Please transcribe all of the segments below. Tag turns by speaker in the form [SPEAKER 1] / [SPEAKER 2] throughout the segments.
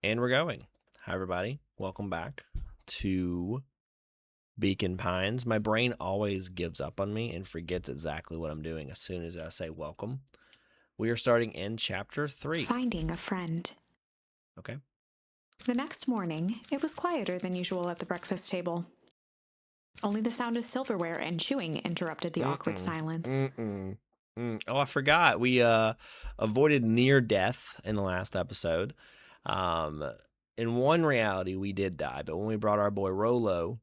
[SPEAKER 1] And we're going. Hi, everybody. Welcome back to Beacon Pines. My brain always gives up on me and forgets exactly what I'm doing as soon as I say welcome. We are starting in chapter 3.
[SPEAKER 2] Finding a friend.
[SPEAKER 1] Okay.
[SPEAKER 2] The next morning, it was quieter than usual at the breakfast table. Only the sound of silverware and chewing interrupted the awkward silence.
[SPEAKER 1] Oh, I forgot. We avoided near death in the last episode. In one reality, we did die, but when we brought our boy Rolo,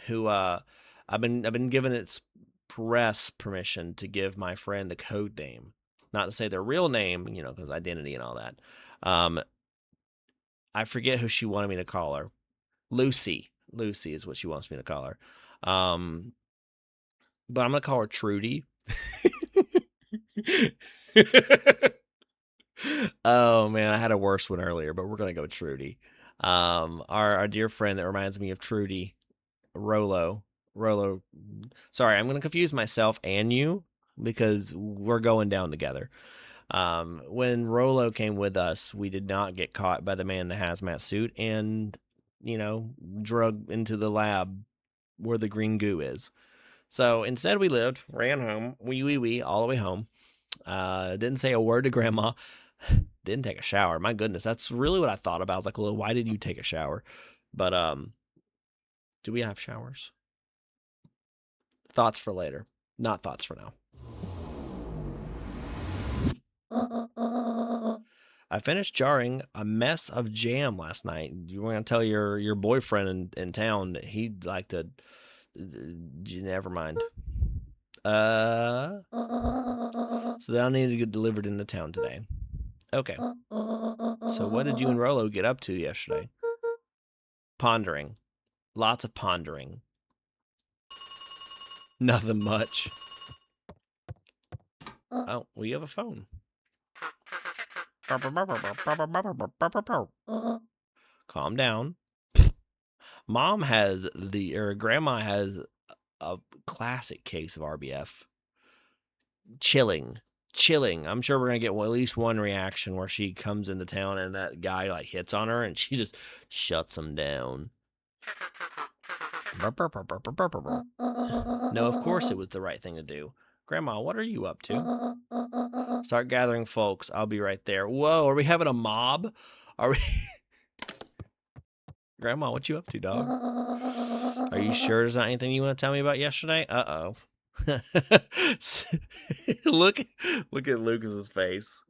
[SPEAKER 1] who I've been given express permission to give my friend the code name, not to say their real name, because identity and all that. I forget who she wanted me to call her. Lucy. Lucy is what she wants me to call her. But I'm gonna call her Trudy. Oh man, I had a worse one earlier, but we're gonna go with Trudy. Our dear friend that reminds me of Trudy, Rolo. Rolo. Sorry, I'm gonna confuse myself and you because we're going down together. When Rolo came with us, we did not get caught by the man in the hazmat suit and, drug into the lab where the green goo is. So instead, we ran home, all the way home. Didn't say a word to Grandma. Didn't take a shower. My goodness, that's really what I thought about. I was like, well, why did you take a shower? But do we have showers? Thoughts for later, not thoughts for now. I finished jarring a mess of jam last night. You want to tell your boyfriend in town that he'd like to? Never mind. So that I need to get delivered into town today. Okay. So what did you and Rolo get up to yesterday? Pondering. Lots of pondering. Nothing much. Oh, we have a phone. Calm down. Grandma has a classic case of RBF. Chilling. I'm sure we're gonna get at least one reaction where she comes into town and that guy like hits on her and she just shuts him down. No, of course it was the right thing to do. Grandma, what are you up to? Start gathering folks. I'll be right there. Whoa, are we having a mob? Are we? Grandma, what you up to, dog? Are you sure there's not anything you want to tell me about yesterday? Uh-oh. look at Lucas's face.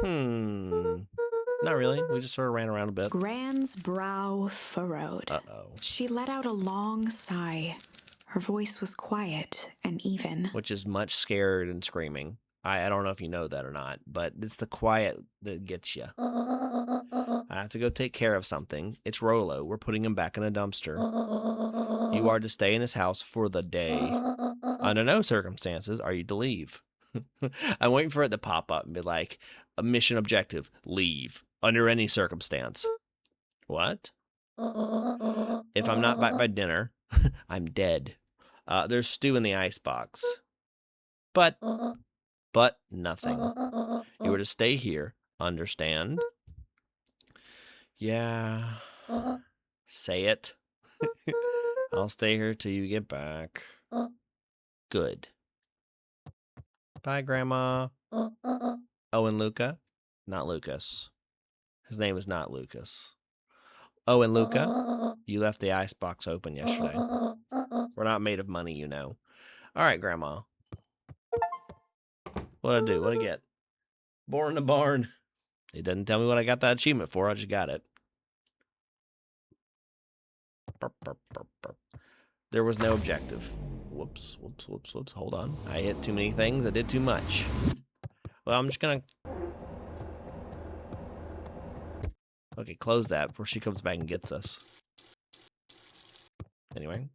[SPEAKER 1] Not really. We just sort of ran around a bit.
[SPEAKER 2] Gran's brow furrowed.
[SPEAKER 1] Uh-oh.
[SPEAKER 2] She let out a long sigh. Her voice was quiet and even.
[SPEAKER 1] Which is much scared and screaming. I don't know if you know that or not, but it's the quiet that gets you. I have to go take care of something. It's Rolo. We're putting him back in a dumpster. You are to stay in his house for the day. Under no circumstances are you to leave. I'm waiting for it to pop up and be like, a mission objective, leave. Under any circumstance. What? If I'm not back by dinner, I'm dead. There's stew in the icebox. But nothing. You were to stay here. Understand? Yeah. Say it. I'll stay here till you get back. Good. Bye, Grandma. Oh, and Luca? Not Lucas. His name is not Lucas. Oh, and Luca? You left the icebox open yesterday. We're not made of money, you know. All right, Grandma. What'd I do? What'd I get? Born in a barn. It doesn't tell me what I got that achievement for. I just got it. There was no objective. Whoops. Hold on. I hit too many things. I did too much. Well, I'm just gonna... Okay, close that before she comes back and gets us. Anyway.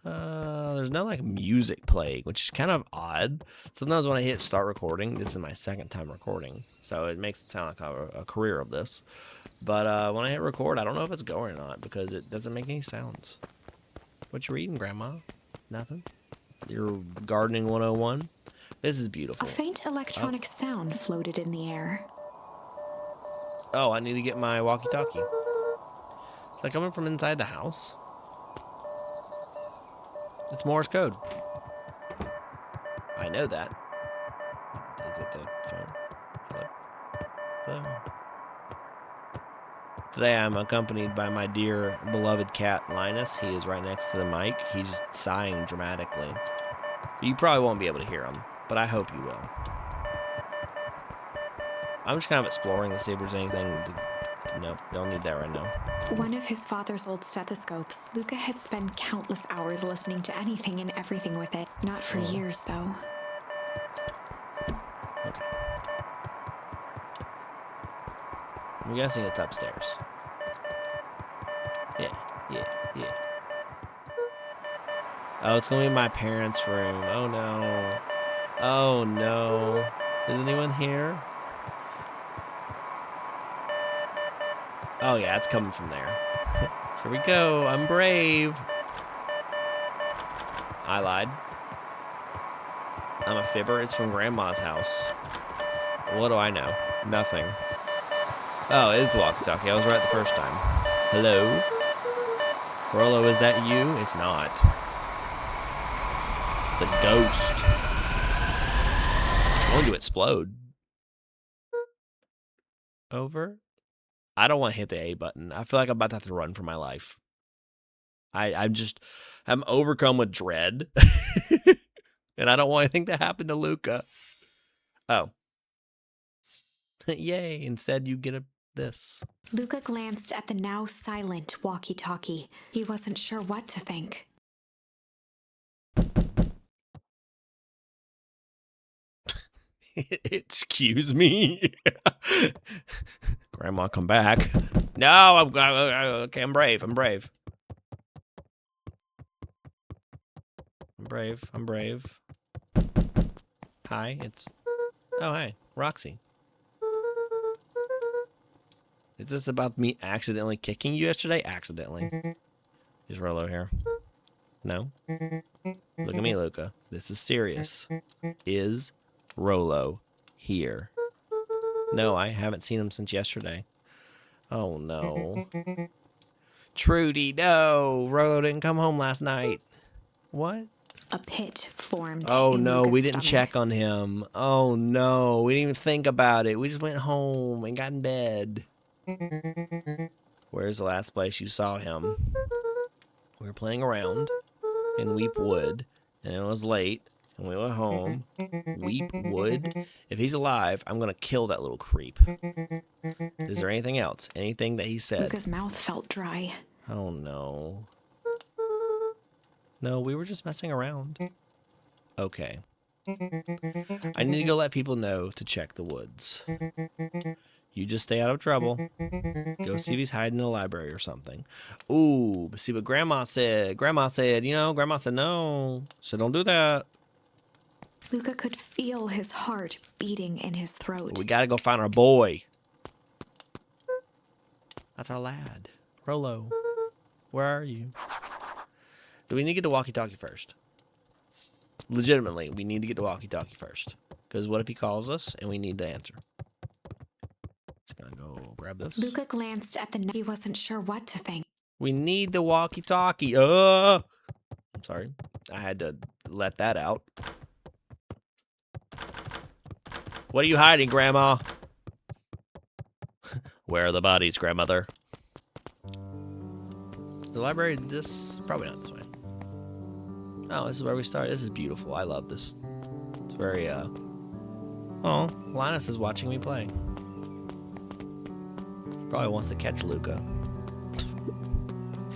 [SPEAKER 1] There's no, music playing, which is kind of odd. Sometimes when I hit start recording, this is my second time recording, so it makes it sound like a career of this. But when I hit record, I don't know if it's going or not because it doesn't make any sounds. What you reading, Grandma? Nothing? Your gardening 101? This is beautiful.
[SPEAKER 2] A faint electronic sound floated in the air.
[SPEAKER 1] Oh, I need to get my walkie-talkie. Is that coming from inside the house? It's Morse code. I know that. Is it the phone? Hello? Hello? Today I'm accompanied by my dear beloved cat, Linus. He is right next to the mic. He's just sighing dramatically. You probably won't be able to hear him, but I hope you will. I'm just kind of exploring to see if there's anything nope, don't need that right now.
[SPEAKER 2] One of his father's old stethoscopes. Luca had spent countless hours listening to anything and everything with it. Not for years, though.
[SPEAKER 1] Okay. I'm guessing it's upstairs. Yeah. Oh, it's gonna be my parents' room. Oh no. Oh no. Is anyone here? Oh yeah, it's coming from there. Here we go. I'm brave. I lied. I'm a fibber. It's from Grandma's house. What do I know? Nothing. Oh, it is the walkie-talkie. I was right the first time. Hello? Rolo, is that you? It's not. It's a ghost. It's going to explode. Over? I don't want to hit the A button. I feel like I'm about to have to run for my life. I'm overcome with dread. And I don't want anything to happen to Luca. Oh. Yay, instead you get this.
[SPEAKER 2] Luca glanced at the now silent walkie-talkie. He wasn't sure what to think.
[SPEAKER 1] Excuse me. Grandma, come back. No, okay, I'm brave. I'm brave. Hi, oh, hey, Roxy. Is this about me accidentally kicking you yesterday? Accidentally. Is Rolo here? No? Look at me, Luca. This is serious. Is Rolo here? No, I haven't seen him since yesterday. Oh, no. Trudy, no! Rolo didn't come home last night. What?
[SPEAKER 2] A pit formed.
[SPEAKER 1] Oh,
[SPEAKER 2] in
[SPEAKER 1] no,
[SPEAKER 2] Luca's
[SPEAKER 1] we didn't
[SPEAKER 2] stomach.
[SPEAKER 1] check on him. Oh, no, we didn't even think about it. We just went home and got in bed. Where's the last place you saw him? We were playing around in Weep Wood, and it was late, and we went home. Weep Wood? If he's alive, I'm going to kill that little creep. Is there anything else? Anything that he said?
[SPEAKER 2] Luca's mouth felt dry.
[SPEAKER 1] Oh, no. No, we were just messing around. Okay. I need to go let people know to check the woods. You just stay out of trouble. Go see if he's hiding in the library or something. Ooh, but see what Grandma said. Grandma said no. So don't do that.
[SPEAKER 2] Luca could feel his heart beating in his throat.
[SPEAKER 1] We gotta go find our boy. That's our lad. Rolo, where are you? Do we need to get the walkie-talkie first? Legitimately, we need to get the walkie-talkie first. Because what if he calls us and we need the answer? Just gonna go grab this.
[SPEAKER 2] Luca glanced at the. He wasn't sure what to think.
[SPEAKER 1] We need the walkie-talkie. I'm sorry. I had to let that out. What are you hiding, Grandma? Where are the bodies, Grandmother? The library, this... Probably not this way. Oh, this is where we start. This is beautiful. I love this. It's very, Oh, Linus is watching me play. He probably wants to catch Luca.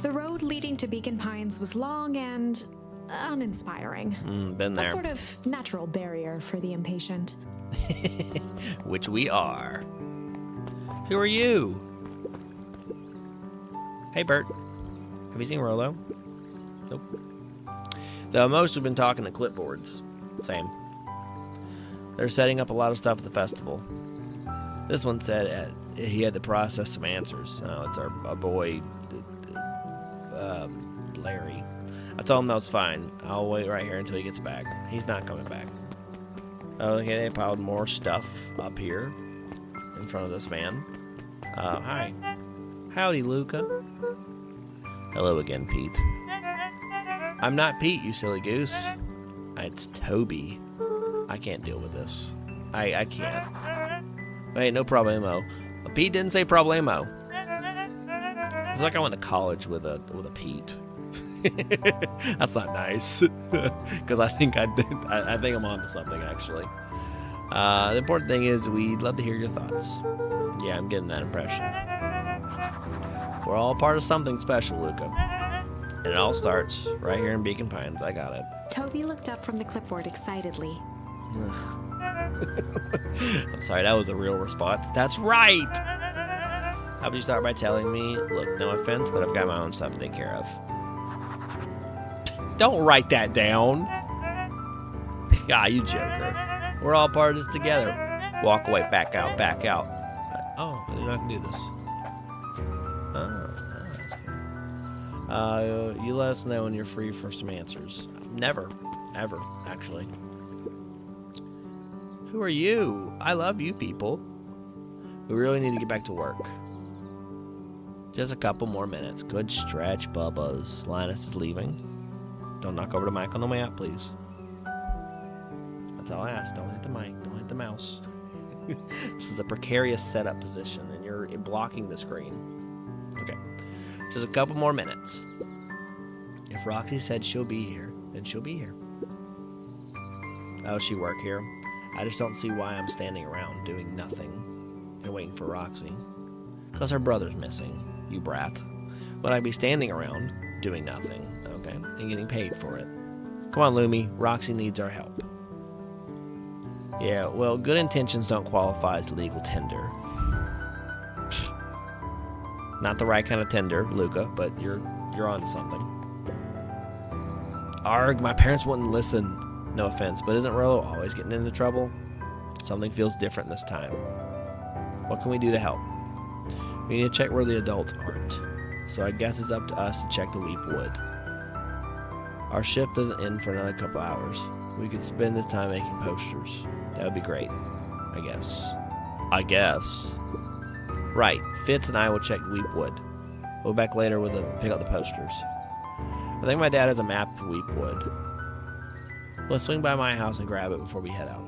[SPEAKER 2] The road leading to Beacon Pines was long and uninspiring.
[SPEAKER 1] Been there.
[SPEAKER 2] A sort of natural barrier for the impatient.
[SPEAKER 1] Which we are. Who are you? Hey, Bert. Have you seen Rolo? Nope. The most we've been talking to clipboards. Same. They're setting up a lot of stuff at the festival. This one said he had to process some answers. Oh, it's our boy, Larry. I told him that was fine. I'll wait right here until he gets back. He's not coming back. Okay, they piled more stuff up here in front of this van. Hi. Howdy, Luca. Hello again, Pete. I'm not Pete, you silly goose. It's Toby. I can't deal with this. I can't. Hey, no problemo. Pete didn't say problemo. I feel like I went to college with a Pete. That's not nice. Because I think I did. I think I'm onto something actually. The important thing is we'd love to hear your thoughts. Yeah, I'm getting that impression. We're all part of something special, Luca. And it all starts right here in Beacon Pines. I got it.
[SPEAKER 2] Toby looked up from the clipboard excitedly.
[SPEAKER 1] I'm sorry, that was a real response. That's right! How about you start by telling me, look, no offense, but I've got my own stuff to take care of. Don't write that down. Ah, you joker. We're all part of this together. Walk away, back out, back out. Oh, I didn't know I can do this. Oh, that's cool. You let us know when you're free for some answers. Never, ever, actually. Who are you? I love you people. We really need to get back to work. Just a couple more minutes. Good stretch, Bubba's. Linus is leaving. Don't knock over the mic on the way out, please. That's all I ask. Don't hit the mic. Don't hit the mouse. This is a precarious setup position, and you're blocking the screen. Okay. Just a couple more minutes. If Roxy said she'll be here, then she'll be here. Oh, she work here? I just don't see why I'm standing around doing nothing and waiting for Roxy. Because her brother's missing, you brat. Would I be standing around doing nothing, okay, and getting paid for it? Come on, Lumi. Roxy needs our help. Yeah, well, good intentions don't qualify as legal tender. Not the right kind of tender, Luca, but you're onto something. Arg, my parents wouldn't listen. No offense, but isn't Rolo always getting into trouble? Something feels different this time. What can we do to help? We need to check where the adults aren't. So I guess it's up to us to check the Weep Wood. Our shift doesn't end for another couple hours. We could spend this time making posters. That would be great. I guess. Right. Fitz and I will check Weep Wood. We'll be back later with pick up the posters. I think my dad has a map of Weep Wood. Let's swing by my house and grab it before we head out.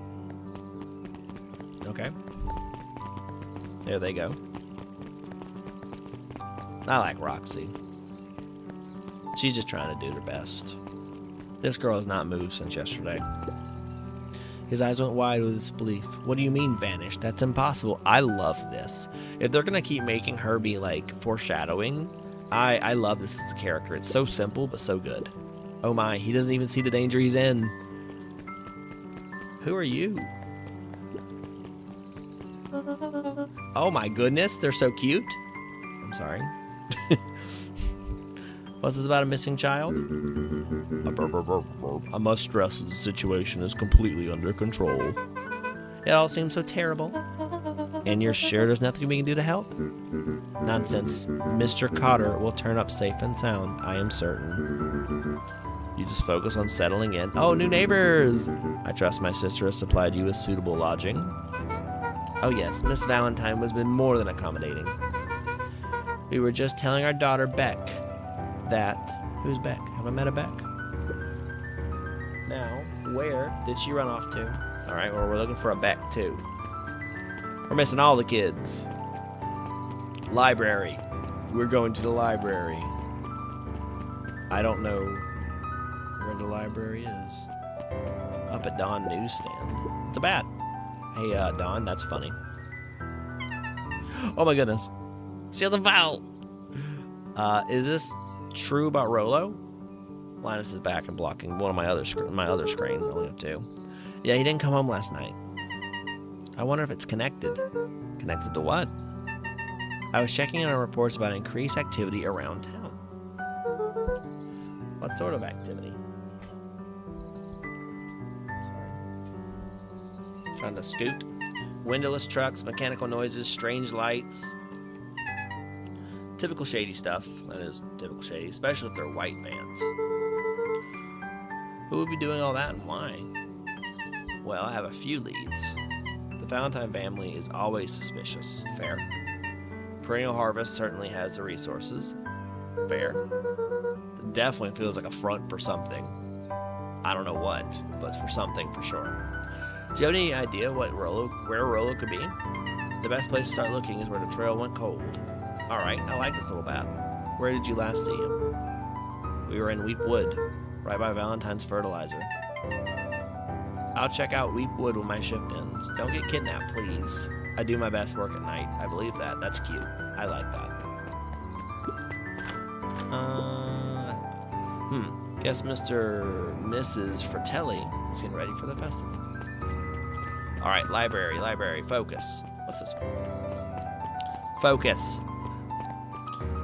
[SPEAKER 1] Okay. There they go. I like Roxy. She's just trying to do her best. This girl has not moved since yesterday. His eyes went wide with disbelief. What do you mean, vanished? That's impossible. I love this. If they're going to keep making her be, like, foreshadowing, I love this as a character. It's so simple, but so good. Oh my, he doesn't even see the danger he's in. Who are you? Oh my goodness, they're so cute. I'm sorry. What's this about a missing child? I must stress that the situation is completely under control. It all seems so terrible. And you're sure there's nothing we can do to help? Nonsense. Mr. Cotter will turn up safe and sound, I am certain. You just focus on settling in. Oh, new neighbors! I trust my sister has supplied you with suitable lodging. Oh yes, Miss Valentine has been more than accommodating. We were just telling our daughter Beck that... Who's Beck? Have I met a Beck? Now, where did she run off to? Alright, well, we're looking for a Beck, too. We're missing all the kids. Library. We're going to the library. I don't know where the library is. Up at Dawn Newsstand. It's a bat. Hey, Dawn, that's funny. Oh my goodness. She has a vowel. Is this true about Rolo? Linus is back and blocking one of my other screen. I only have two. Yeah, he didn't come home last night. I wonder if it's connected. Connected to what? I was checking on reports about increased activity around town. What sort of activity? Sorry. Trying to scoot. Windowless trucks, mechanical noises, strange lights. Typical shady stuff. That is typical shady, especially if they're white vans. Who would be doing all that and why? Well, I have a few leads. The Valentine family is always suspicious. Fair. Perennial Harvest certainly has the resources. Fair. It definitely feels like a front for something. I don't know what, but it's for something for sure. Do you have any idea where Rolo could be? The best place to start looking is where the trail went cold. Alright, I like this little bat. Where did you last see him? We were in Weep Wood, right by Valentine's fertilizer. I'll check out Weep Wood when my shift ends. Don't get kidnapped, please. I do my best work at night. I believe that. That's cute. I like that. Guess Mr. Mrs. Fratelli is getting ready for the festival. Alright, library, focus. What's this one? Focus.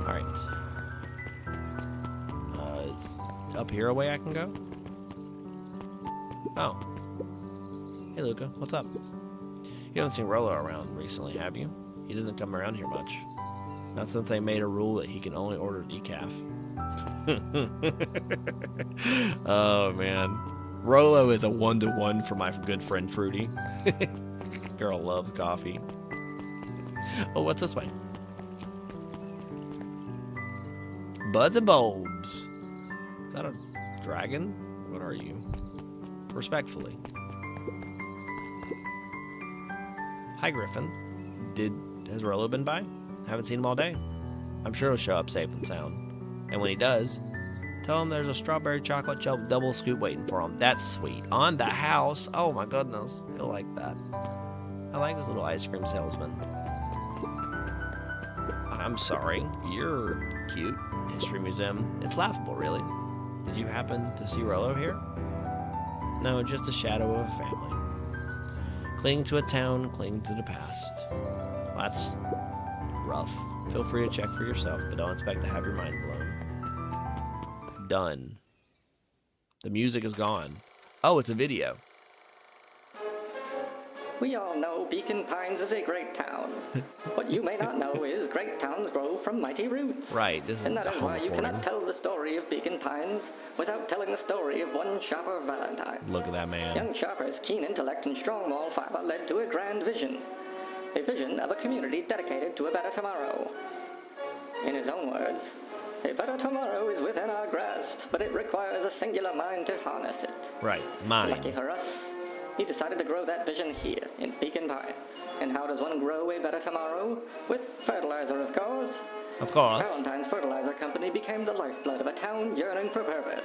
[SPEAKER 1] Alright. Is up here a way I can go? Oh. Hey, Luca, what's up? You haven't seen Rolo around recently, have you? He doesn't come around here much. Not since they made a rule that he can only order decaf. Oh, man. Rolo is a one-to-one for my good friend Trudy. Girl loves coffee. Oh, what's this way? Buds and bulbs. Is that a dragon? What are you? Respectfully. Hi, Griffin. Has Rolo been by? Haven't seen him all day. I'm sure he'll show up safe and sound. And when he does, tell him there's a strawberry chocolate double scoop waiting for him. That's sweet. On the house. Oh my goodness. He'll like that. I like this little ice cream salesman. I'm sorry. You're cute. History Museum. It's laughable, really. Did you happen to see Rolo here? No, just a shadow of a family. Cling to a town, cling to the past. Well, that's rough. Feel free to check for yourself, but don't expect to have your mind blown. Done. The music is gone. Oh, it's a video.
[SPEAKER 3] We all know Beacon Pines is a great town. What you may not know is great towns grow from mighty roots.
[SPEAKER 1] Right, this is
[SPEAKER 3] and that
[SPEAKER 1] the
[SPEAKER 3] is
[SPEAKER 1] home
[SPEAKER 3] why you
[SPEAKER 1] recording.
[SPEAKER 3] cannot tell the story of Beacon Pines without telling the story of one Sharper Valentine.
[SPEAKER 1] Look at that man.
[SPEAKER 3] Young Sharper's keen intellect and strong moral fiber led to a grand vision. A vision of a community dedicated to a better tomorrow. In his own words, a better tomorrow is within our grasp, but it requires a singular mind to harness it.
[SPEAKER 1] Right,
[SPEAKER 3] Lucky
[SPEAKER 1] mine.
[SPEAKER 3] for us, he decided to grow that vision here in Beacon Pines. And how does one grow a better tomorrow? With fertilizer, of course.
[SPEAKER 1] Of course.
[SPEAKER 3] Valentine's Fertilizer Company became the lifeblood of a town yearning for purpose.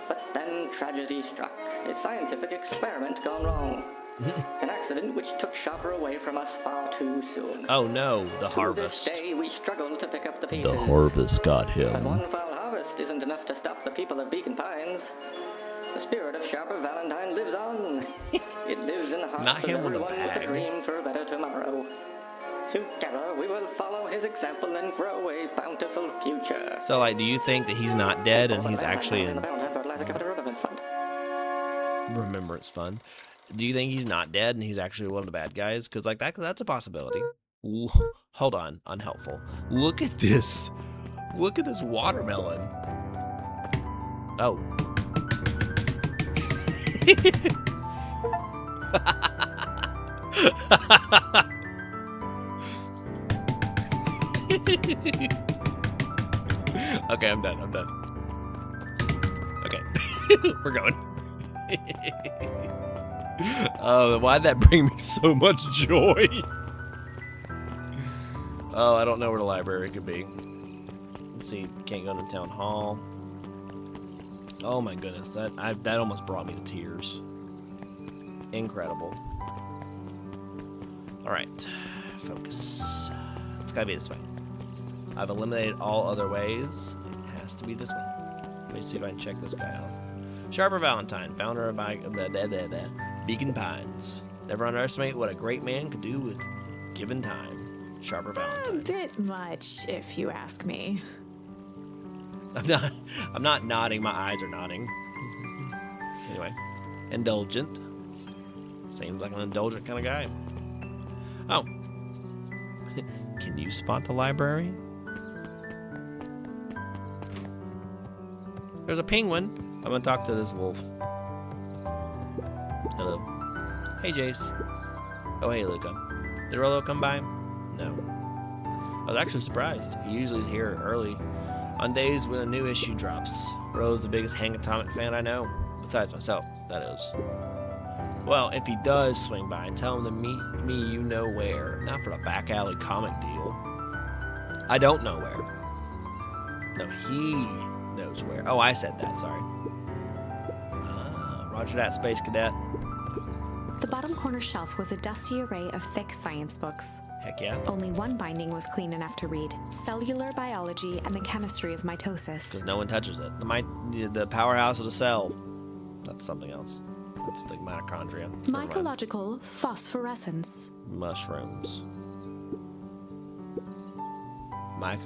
[SPEAKER 3] But then tragedy struck. A scientific experiment gone wrong. An accident which took Sharper away from us far too soon.
[SPEAKER 1] Oh no, the
[SPEAKER 3] To
[SPEAKER 1] harvest.
[SPEAKER 3] this day, we struggle to pick up the pieces.
[SPEAKER 1] The harvest got
[SPEAKER 3] But
[SPEAKER 1] him.
[SPEAKER 3] one foul harvest isn't enough to stop the people of Beacon Pines. The spirit of Sharper Valentine lives on. It lives in the hearts
[SPEAKER 1] Not
[SPEAKER 3] of
[SPEAKER 1] him with a
[SPEAKER 3] everyone with a
[SPEAKER 1] bag.
[SPEAKER 3] dream for a better tomorrow. Together, we will follow his example and grow a bountiful future.
[SPEAKER 1] So, like, do you think that he's not dead and he's actually in
[SPEAKER 3] the Valentine Fertilizer Company Remembrance Fund.
[SPEAKER 1] Remembrance Fund? Do you think he's not dead and he's actually one of the bad guys? Because, like, that's a possibility. Hold on, unhelpful. Look at this. Look at this watermelon. Oh. Okay, I'm done. Okay. We're going. Oh, why'd that bring me so much joy? Oh, I don't know where the library could be. Let's see. Can't go to town hall. Oh my goodness, that almost brought me to tears. Incredible. All right, focus. It's gotta be this way. I've eliminated all other ways. It has to be this one. Let me see if I can check this guy out. Sharper Valentine, founder of Beacon Pines. Never underestimate what a great man could do with given time. Sharper
[SPEAKER 2] A
[SPEAKER 1] Valentine.
[SPEAKER 2] bit much, if you ask me.
[SPEAKER 1] I'm not nodding. My eyes are nodding. Anyway, indulgent. Seems like an indulgent kind of guy. Oh. Can you spot the library? There's a penguin. I'm gonna talk to this wolf. Hello. Hey, Jace. Oh, hey, Luca. Did Rolo come by? No. I was actually surprised. He usually is here early on days when a new issue drops. Rolo's the biggest Hank Atomic fan I know, besides myself, that is. Well, if he does swing by, tell him to meet me you know where, not for the back alley comic deal. I don't know where. No, he knows where. Oh, I said that, sorry. Roger that, Space Cadet.
[SPEAKER 2] The bottom corner shelf was a dusty array of thick science books.
[SPEAKER 1] Heck yeah.
[SPEAKER 2] Only one binding was clean enough to read: Cellular Biology and the Chemistry of Mitosis.
[SPEAKER 1] Because no one touches it. The powerhouse of the cell. That's something else. That's the mitochondria.
[SPEAKER 2] Mycological phosphorescence.
[SPEAKER 1] Mushrooms. My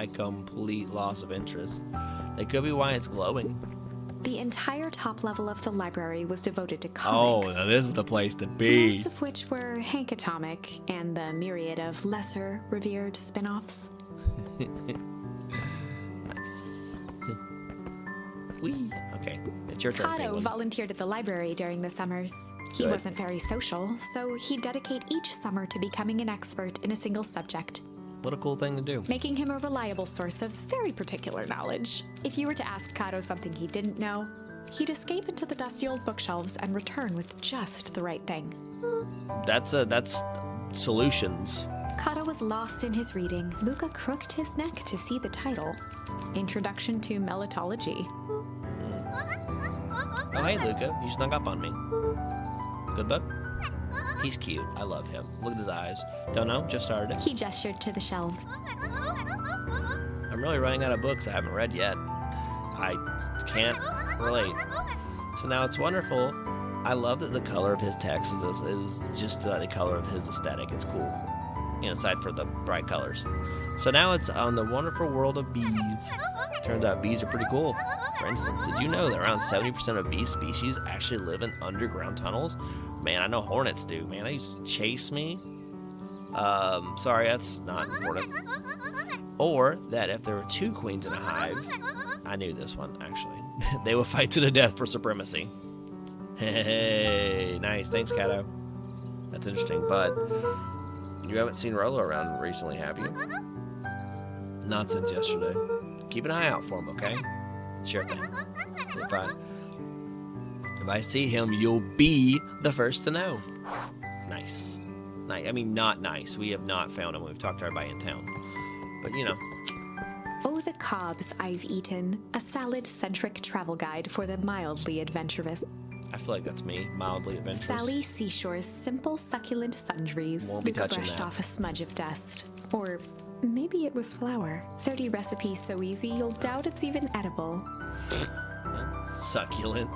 [SPEAKER 1] complete loss of interest. They could be why it's glowing.
[SPEAKER 2] The entire top level of the library was devoted to
[SPEAKER 1] Oh,
[SPEAKER 2] comics.
[SPEAKER 1] now this is the place to be.
[SPEAKER 2] Most of which were Hank Atomic and the myriad of lesser revered spin-offs.
[SPEAKER 1] Nice. Whee. Okay, it's your turn,
[SPEAKER 2] Kato
[SPEAKER 1] Penguin.
[SPEAKER 2] volunteered at the library during the summers. He
[SPEAKER 1] Good.
[SPEAKER 2] wasn't very social, so he'd dedicate each summer to becoming an expert in a single subject,
[SPEAKER 1] What a cool thing to do.
[SPEAKER 2] making him a reliable source of very particular knowledge. If you were to ask Kato something he didn't know, he'd escape into the dusty old bookshelves and return with just the right thing.
[SPEAKER 1] That's solutions.
[SPEAKER 2] Kato was lost in his reading. Luca crooked his neck to see the title, Introduction to Melitology.
[SPEAKER 1] Oh, hey, Luca. You snuck up on me. Good book? He's cute. I love him. Look at his eyes. Don't know. Just started it.
[SPEAKER 2] He gestured to the shelves.
[SPEAKER 1] I'm really running out of books I haven't read yet. I can't relate. So now it's wonderful. I love that the color of his text is just the color of his aesthetic. It's cool. You know, aside for the bright colors. So now it's on the wonderful world of bees. Turns out bees are pretty cool. For instance, did you know that around 70% of bee species actually live in underground tunnels? Man, I know hornets do. Man, they used to chase me. Sorry, that's not important. Or that if there were two queens in a hive, I knew this one, actually, they would fight to the death for supremacy. Hey, nice. Thanks, Kato. That's interesting, but you haven't seen Rolo around recently, have you? Not since yesterday. Keep an eye out for him, okay? Sure thing. If I see him, you'll be the first to know. Nice. I mean, not nice. We have not found him. We've talked to everybody in town. But, you know.
[SPEAKER 2] Oh, the cobs I've eaten. A salad-centric travel guide for the mildly adventurous.
[SPEAKER 1] I feel like that's me. Mildly adventurous.
[SPEAKER 2] Sally Seashore's simple, succulent sundries.
[SPEAKER 1] Won't be
[SPEAKER 2] Luca
[SPEAKER 1] touching
[SPEAKER 2] brushed
[SPEAKER 1] that.
[SPEAKER 2] off a smudge of dust. Or maybe it was flour. 30 recipes so easy you'll doubt it's even edible.
[SPEAKER 1] Succulent.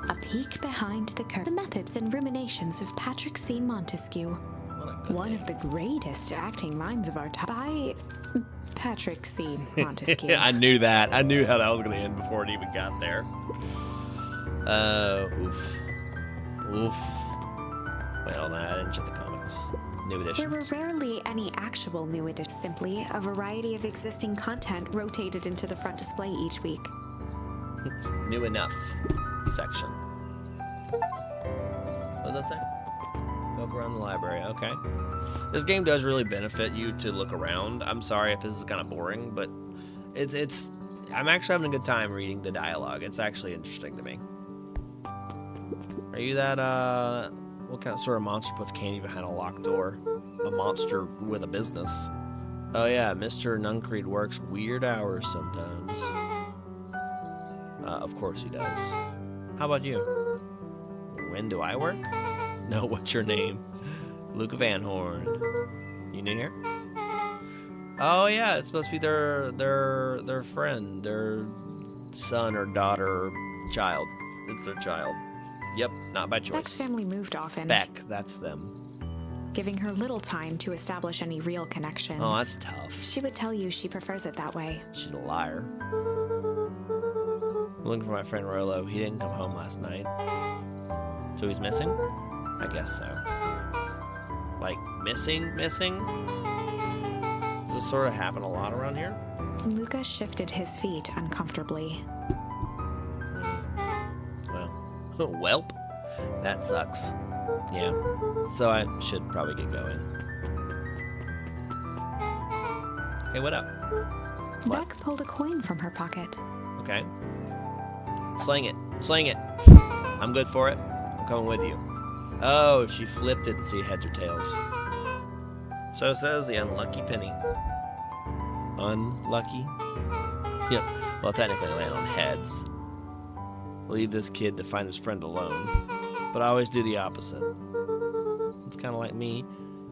[SPEAKER 2] A peek behind the curtain. The methods and ruminations of Patrick C. Montesquieu.
[SPEAKER 1] What a good
[SPEAKER 2] One
[SPEAKER 1] name.
[SPEAKER 2] of the greatest acting minds of our time. By Patrick C. Montesquieu.
[SPEAKER 1] I knew that. I knew how that was going to end before it even got there. Oof. Well, no, I didn't check the comics. New
[SPEAKER 2] There
[SPEAKER 1] edition.
[SPEAKER 2] were rarely any actual new editions, simply a variety of existing content rotated into the front display each week.
[SPEAKER 1] New enough section. What does that say? Poke around the library. Okay. This game does really benefit you to look around. I'm sorry if this is kind of boring, but it's. I'm actually having a good time reading the dialogue. It's actually interesting to me. Are you that what kind of sort of monster puts candy behind a locked door? A monster with a business. Oh yeah, Mr. Nuncreed works weird hours sometimes. Of course he does. How about you? When do I work? No, what's your name? Luke Van Horn. You new here? Oh yeah, it's supposed to be their friend, their son or daughter or child. It's their child. Yep, not by
[SPEAKER 2] Beck's
[SPEAKER 1] choice.
[SPEAKER 2] family moved often,
[SPEAKER 1] Beck, that's them.
[SPEAKER 2] giving her little time to establish any real connections.
[SPEAKER 1] Oh, that's tough.
[SPEAKER 2] She would tell you she prefers it that way.
[SPEAKER 1] She's a liar. I'm looking for my friend Rolo. He didn't come home last night. So he's missing? I guess so. Like, missing? Does this sort of happen a lot around here?
[SPEAKER 2] Luca shifted his feet uncomfortably.
[SPEAKER 1] Well, welp. That sucks. Yeah. So I should probably get going. Hey, what up? What?
[SPEAKER 2] Beck pulled a coin from her pocket.
[SPEAKER 1] Okay. Sling it. Sling it. I'm good for it. I'm coming with you. Oh, she flipped it to see heads or tails. So says the unlucky penny. Unlucky? Yeah. Well, technically I land on heads. Leave this kid to find his friend alone. But I always do the opposite. It's kind of like me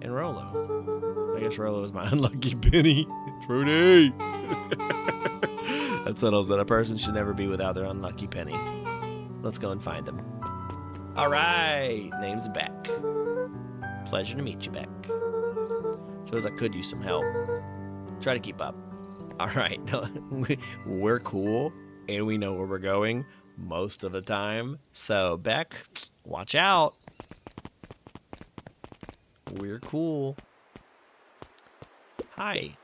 [SPEAKER 1] and Rolo. I guess Rolo is my unlucky penny. Trudy! That settles that a person should never be without their unlucky penny. Let's go and find him. All right, name's Beck. Pleasure to meet you, Beck. Suppose I could use some help. Try to keep up. All right, we're cool and we know where we're going most of the time. So, Beck, watch out. We're cool. Hi.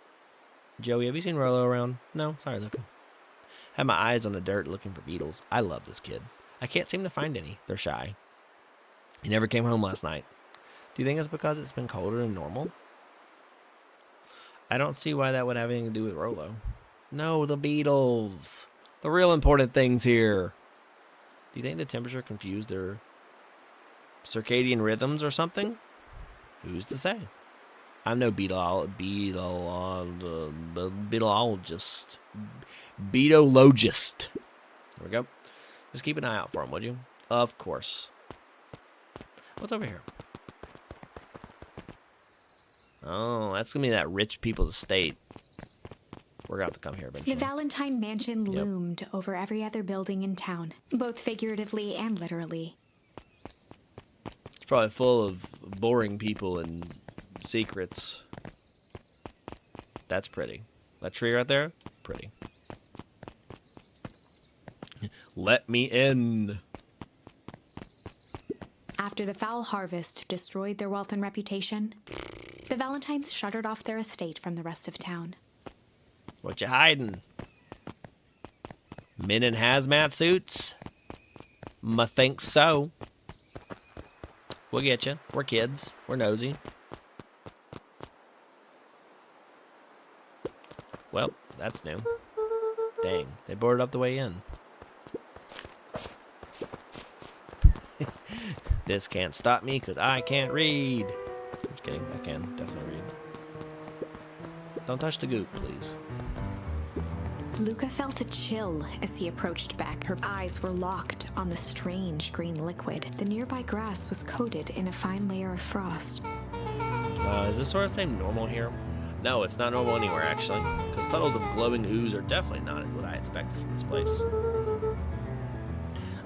[SPEAKER 1] Joey, have you seen Rolo around? No? Sorry, looking. Had my eyes on the dirt looking for beetles. I love this kid. I can't seem to find any. They're shy. He never came home last night. Do you think it's because it's been colder than normal? I don't see why that would have anything to do with Rolo. No, the beetles. The real important things here. Do you think the temperature confused their circadian rhythms or something? Who's to say? I'm no beetleologist. There we go. Just keep an eye out for him, would you? Of course. What's over here? Oh, that's going to be that rich people's estate. We're going to have to come here eventually.
[SPEAKER 2] The Valentine Mansion loomed over every other building in town, both figuratively and literally.
[SPEAKER 1] It's probably full of boring people and secrets. That's pretty. That tree right there? Pretty. Let me in.
[SPEAKER 2] After the foul harvest destroyed their wealth and reputation, the Valentines shuttered off their estate from the rest of town.
[SPEAKER 1] What you hiding? Men in hazmat suits? Think so. We'll get you. We're kids. We're nosy. Well, that's new. Dang, they boarded up the way in. This can't stop me because I can't read. I'm just kidding. I can definitely read. Don't touch the goop, please.
[SPEAKER 2] Luca felt a chill as he approached Beck. Her eyes were locked on the strange green liquid. The nearby grass was coated in a fine layer of frost.
[SPEAKER 1] Is this sort of same normal here? No, it's not normal anywhere, actually. Because puddles of glowing ooze are definitely not what I expected from this place.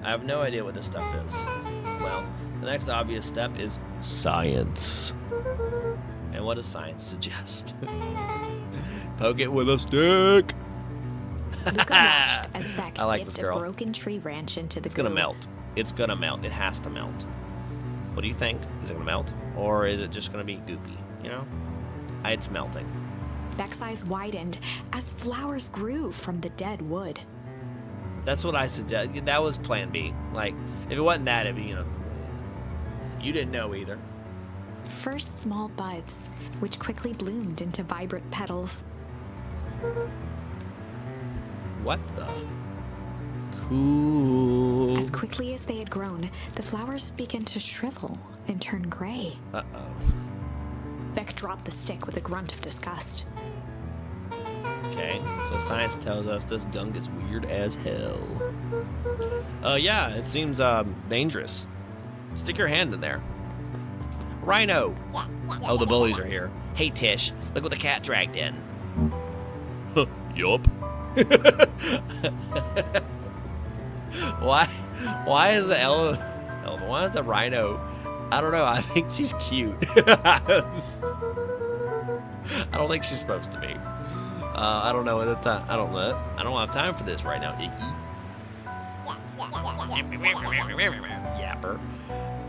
[SPEAKER 1] I have no idea what this stuff is. Well, the next obvious step is science. And what does science suggest? Poke it with a stick!
[SPEAKER 2] Luca watched as Beck
[SPEAKER 1] I like
[SPEAKER 2] dipped
[SPEAKER 1] this girl.
[SPEAKER 2] a broken tree branch into the
[SPEAKER 1] It's gonna
[SPEAKER 2] goo.
[SPEAKER 1] melt. It's gonna melt. It has to melt. What do you think? Is it gonna melt? Or is it just gonna be goopy? You know? It's melting.
[SPEAKER 2] Beck's eyes widened as flowers grew from the dead wood.
[SPEAKER 1] That's what I suggest. That was plan B. Like, if it wasn't that, it'd be, you know, you didn't know either.
[SPEAKER 2] First small buds, which quickly bloomed into vibrant petals.
[SPEAKER 1] What the? Cool.
[SPEAKER 2] As quickly as they had grown, the flowers began to shrivel and turn gray.
[SPEAKER 1] Uh-oh.
[SPEAKER 2] Beck dropped the stick with a grunt of disgust.
[SPEAKER 1] Okay, so science tells us this gunk is weird as hell. Yeah, it seems, dangerous. Stick your hand in there. Rhino! Oh, the bullies are here. Hey, Tish, look what the cat dragged in. Yup. Why is the elephant? Why is the rhino? I don't know. I think she's cute. I don't think she's supposed to be. I don't know at the time. I don't have time for this right now, Icky. Yapper.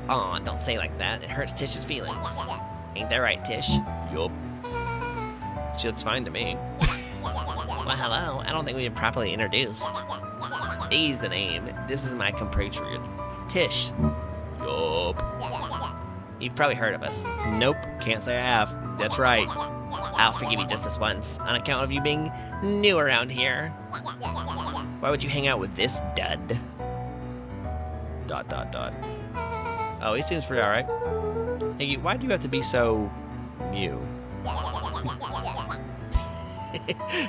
[SPEAKER 1] Aw, don't say like that. It hurts Tish's feelings. Ain't that right, Tish? Yup. She looks fine to me. Well, hello. I don't think we've been properly introduced. E's the name. This is my compatriot, Tish. Yup. You've probably heard of us. Nope. Can't say I have. That's right. I'll forgive you just this once, on account of you being new around here. Why would you hang out with this dud? ... Oh, he seems pretty alright. Iggy, why do you have to be so new?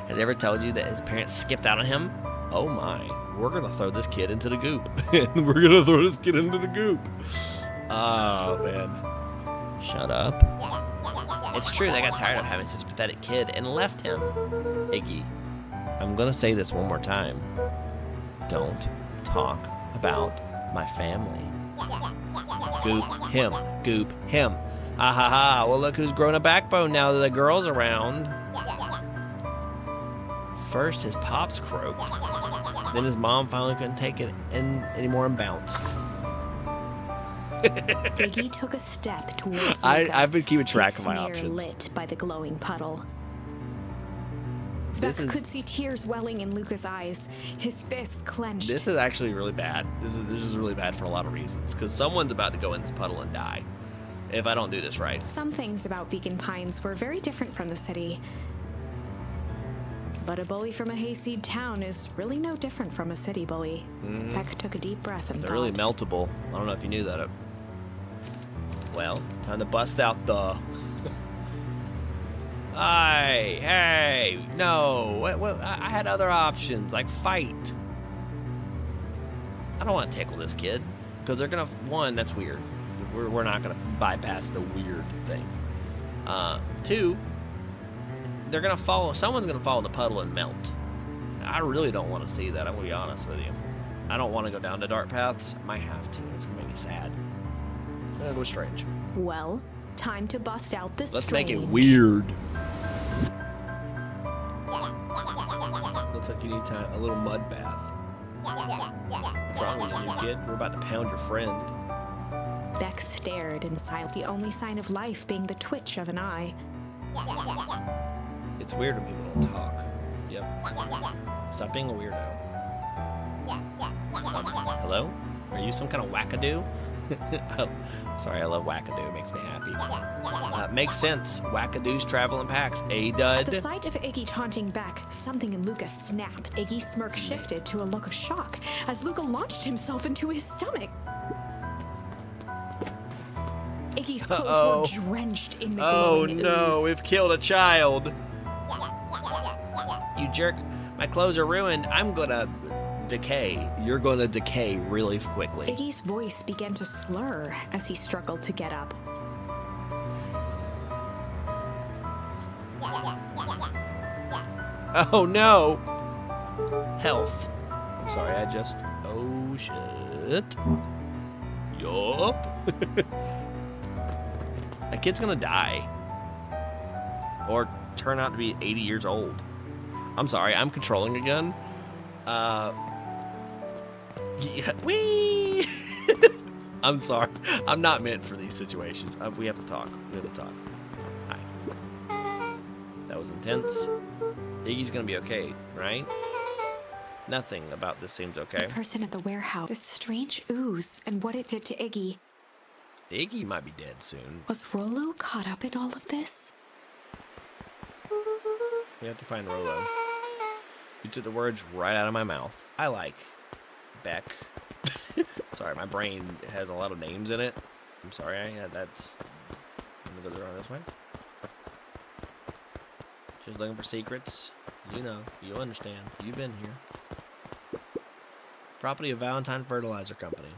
[SPEAKER 1] Has he ever told you that his parents skipped out on him? Oh my, we're gonna throw this kid into the goop. We're gonna throw this kid into the goop. Oh man. Shut up. It's true, they got tired of having such a pathetic kid and left him. Iggy, I'm gonna say this one more time. Don't talk about my family. Goop him. Goop him. Ha ha ha. Well, look who's grown a backbone now that the girl's around. First, his pops croaked. Then his mom finally couldn't take it anymore and bounced.
[SPEAKER 2] Iggy took a step towards Luca.
[SPEAKER 1] I've been keeping track of my
[SPEAKER 2] sneer
[SPEAKER 1] options.
[SPEAKER 2] lit by the glowing puddle.
[SPEAKER 1] This
[SPEAKER 2] Becca
[SPEAKER 1] is-
[SPEAKER 2] could see tears welling in Luca's eyes. His fists clenched.
[SPEAKER 1] This is actually really bad. This is really bad for a lot of reasons. Because someone's about to go in this puddle and die if I don't do this right.
[SPEAKER 2] Some things about Beacon Pines were very different from the city. But a bully from a hayseed town is really no different from a city bully. Becca took a deep breath and
[SPEAKER 1] They're
[SPEAKER 2] thought.
[SPEAKER 1] really meltable. I don't know if you knew that. Well, time to bust out the... Hey, no. I had other options, like fight. I don't want to tickle this kid. Because they're going to... One, that's weird. We're not going to bypass the weird thing. Two, they're going to fall... Someone's going to fall in the puddle and melt. I really don't want to see that. I'm going to be honest with you. I don't want to go down the dark paths. I might have to. It's going to make me sad. It was strange.
[SPEAKER 2] Well, time to bust out this
[SPEAKER 1] Let's make it
[SPEAKER 2] strange.
[SPEAKER 1] weird. Looks like you need a little mud bath. What's wrong with you, new kid? We're about to pound your friend.
[SPEAKER 2] Beck stared in silence, the only sign of life being the twitch of an eye.
[SPEAKER 1] It's weird when people don't talk. Yep. Stop being a weirdo. Hello? Are you some kind of wackadoo? Oh, sorry, I love wackadoo. It makes me happy. Makes sense. Wackadoos travel in packs.
[SPEAKER 2] At the
[SPEAKER 1] Dud.
[SPEAKER 2] sight of Iggy taunting Beck, something in Luca snapped. Iggy's smirk shifted to a look of shock as Luca launched himself into his stomach. Iggy's clothes
[SPEAKER 1] Uh-oh.
[SPEAKER 2] were drenched in the
[SPEAKER 1] Oh
[SPEAKER 2] glowing
[SPEAKER 1] no,
[SPEAKER 2] ooze.
[SPEAKER 1] we've killed a child. You jerk. My clothes are ruined. I'm gonna decay. You're gonna decay really quickly.
[SPEAKER 2] Iggy's voice began to slur as he struggled to get up.
[SPEAKER 1] Oh no! Health. I'm sorry, I just... Oh shit. Yup. That kid's gonna die. Or turn out to be 80 years old. I'm sorry, I'm controlling a gun. Yeah, wee! I'm sorry. I'm not meant for these situations. We have to talk. We have to talk. Hi. That was intense. Iggy's gonna be okay, right? Nothing about this seems okay.
[SPEAKER 2] The person at the warehouse, this strange ooze, and what it did to Iggy.
[SPEAKER 1] Iggy might be dead soon.
[SPEAKER 2] Was Rolo caught up in all of this?
[SPEAKER 1] We have to find Rolo. You took the words right out of my mouth. I like Beck. Sorry, my brain has a lot of names in it. I'm sorry. That's... I'm gonna go around this way. Just looking for secrets. You know. You understand. You've been here. Property of Valentine Fertilizer Company.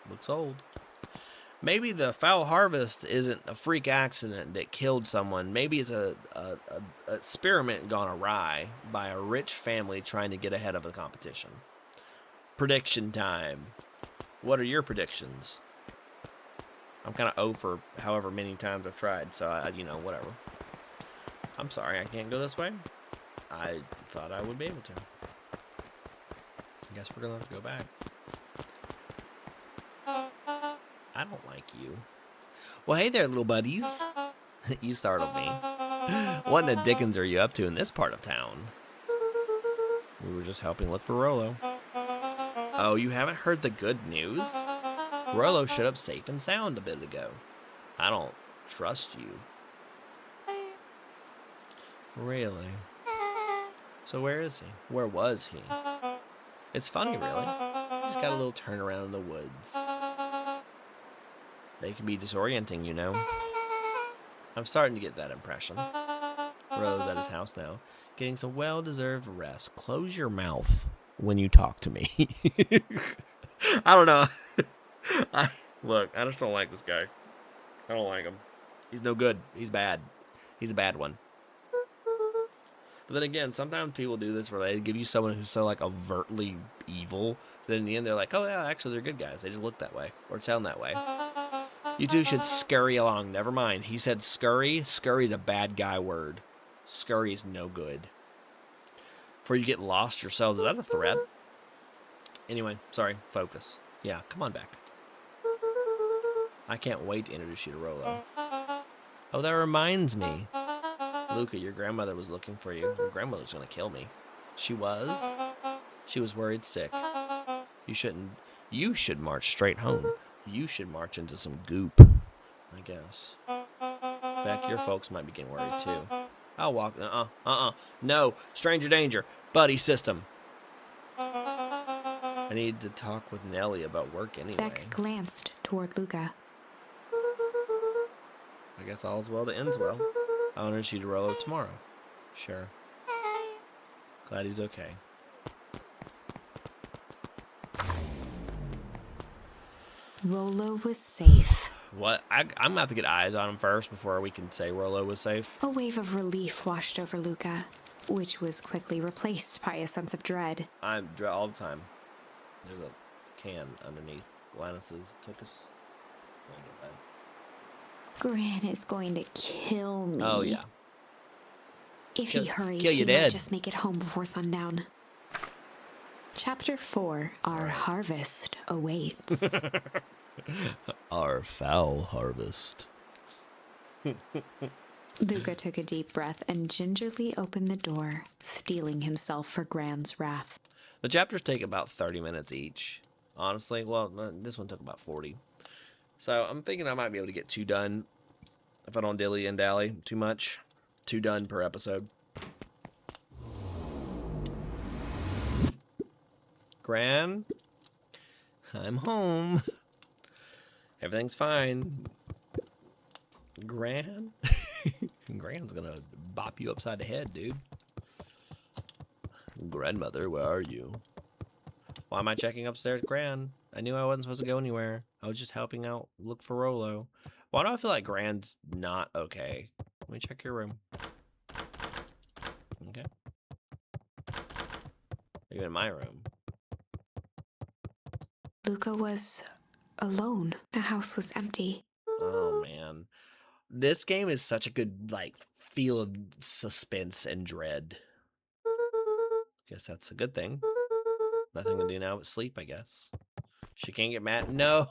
[SPEAKER 1] Looks old. Maybe the foul harvest isn't a freak accident that killed someone. Maybe it's a experiment gone awry by a rich family trying to get ahead of the competition. Prediction time. What are your predictions? I'm kind of over however many times I've tried, so whatever. I'm sorry, I can't go this way. I thought I would be able to. I guess we're gonna have to go back. I don't like you. Well, hey there, little buddies. You startled me. What in the dickens are you up to in this part of town? We were just helping look for Rolo. Oh, you haven't heard the good news? Rolo showed up safe and sound a bit ago. I don't trust you. Really? So where is he? Where was he? It's funny, really. He's got a little turnaround in the woods. They can be disorienting, you know. I'm starting to get that impression. Rolo's at his house now, getting some well-deserved rest. Close your mouth when you talk to me. I don't know. Look, I just don't like this guy. I don't like him. He's no good. He's bad. He's a bad one. But then again, sometimes people do this where they give you someone who's so like overtly evil. Then in the end, they're like, oh yeah, actually they're good guys. They just look that way or sound that way. You two should scurry along. Never mind. He said scurry. Scurry's a bad guy word. Scurry is no good. Before you get lost yourselves. Is that a threat? Anyway, sorry. Focus. Yeah, come on back. I can't wait to introduce you to Rolo. Oh, that reminds me. Luca, your grandmother was looking for you. Your grandmother's gonna kill me. She was? She was worried sick. You should march straight home. You should march into some goop, I guess. Beck, your folks might be getting worried too. I'll walk. No, stranger danger. Buddy system. I need to talk with Nellie about work anyway.
[SPEAKER 2] Beck glanced toward Luca.
[SPEAKER 1] I guess all's well that ends well. I'll introduce you to Rolo tomorrow. Sure. Glad he's okay.
[SPEAKER 2] Rolo was safe.
[SPEAKER 1] What? I'm gonna have to get eyes on him first before we can say Rolo was safe.
[SPEAKER 2] A wave of relief washed over Luca, which was quickly replaced by a sense of dread.
[SPEAKER 1] I'm dread all the time. There's a can underneath Lannis's took us.
[SPEAKER 2] Gran is going to kill me.
[SPEAKER 1] Oh yeah.
[SPEAKER 2] If he hurried,
[SPEAKER 1] kill you
[SPEAKER 2] he
[SPEAKER 1] dead.
[SPEAKER 2] might just make it home before sundown. Chapter 4, Our Harvest Awaits.
[SPEAKER 1] Our foul harvest.
[SPEAKER 2] Luca took a deep breath and gingerly opened the door, steeling himself for Gran's wrath.
[SPEAKER 1] The chapters take about 30 minutes each. Honestly, well, this one took about 40. So I'm thinking I might be able to get 2 done if I don't dilly and dally too much. 2 done per episode. Gran, I'm home. Everything's fine. Gran? Gran's gonna bop you upside the head, dude. Grandmother, where are you? Why am I checking upstairs, Gran? I knew I wasn't supposed to go anywhere. I was just helping out look for Rolo. Why do I feel like Gran's not okay? Let me check your room. Okay. You're in my room.
[SPEAKER 2] Luca was alone. The house was empty.
[SPEAKER 1] Oh, man. This game is such a good, like, feel of suspense and dread. Guess that's a good thing. Nothing to do now but sleep, I guess. She can't get mad. No,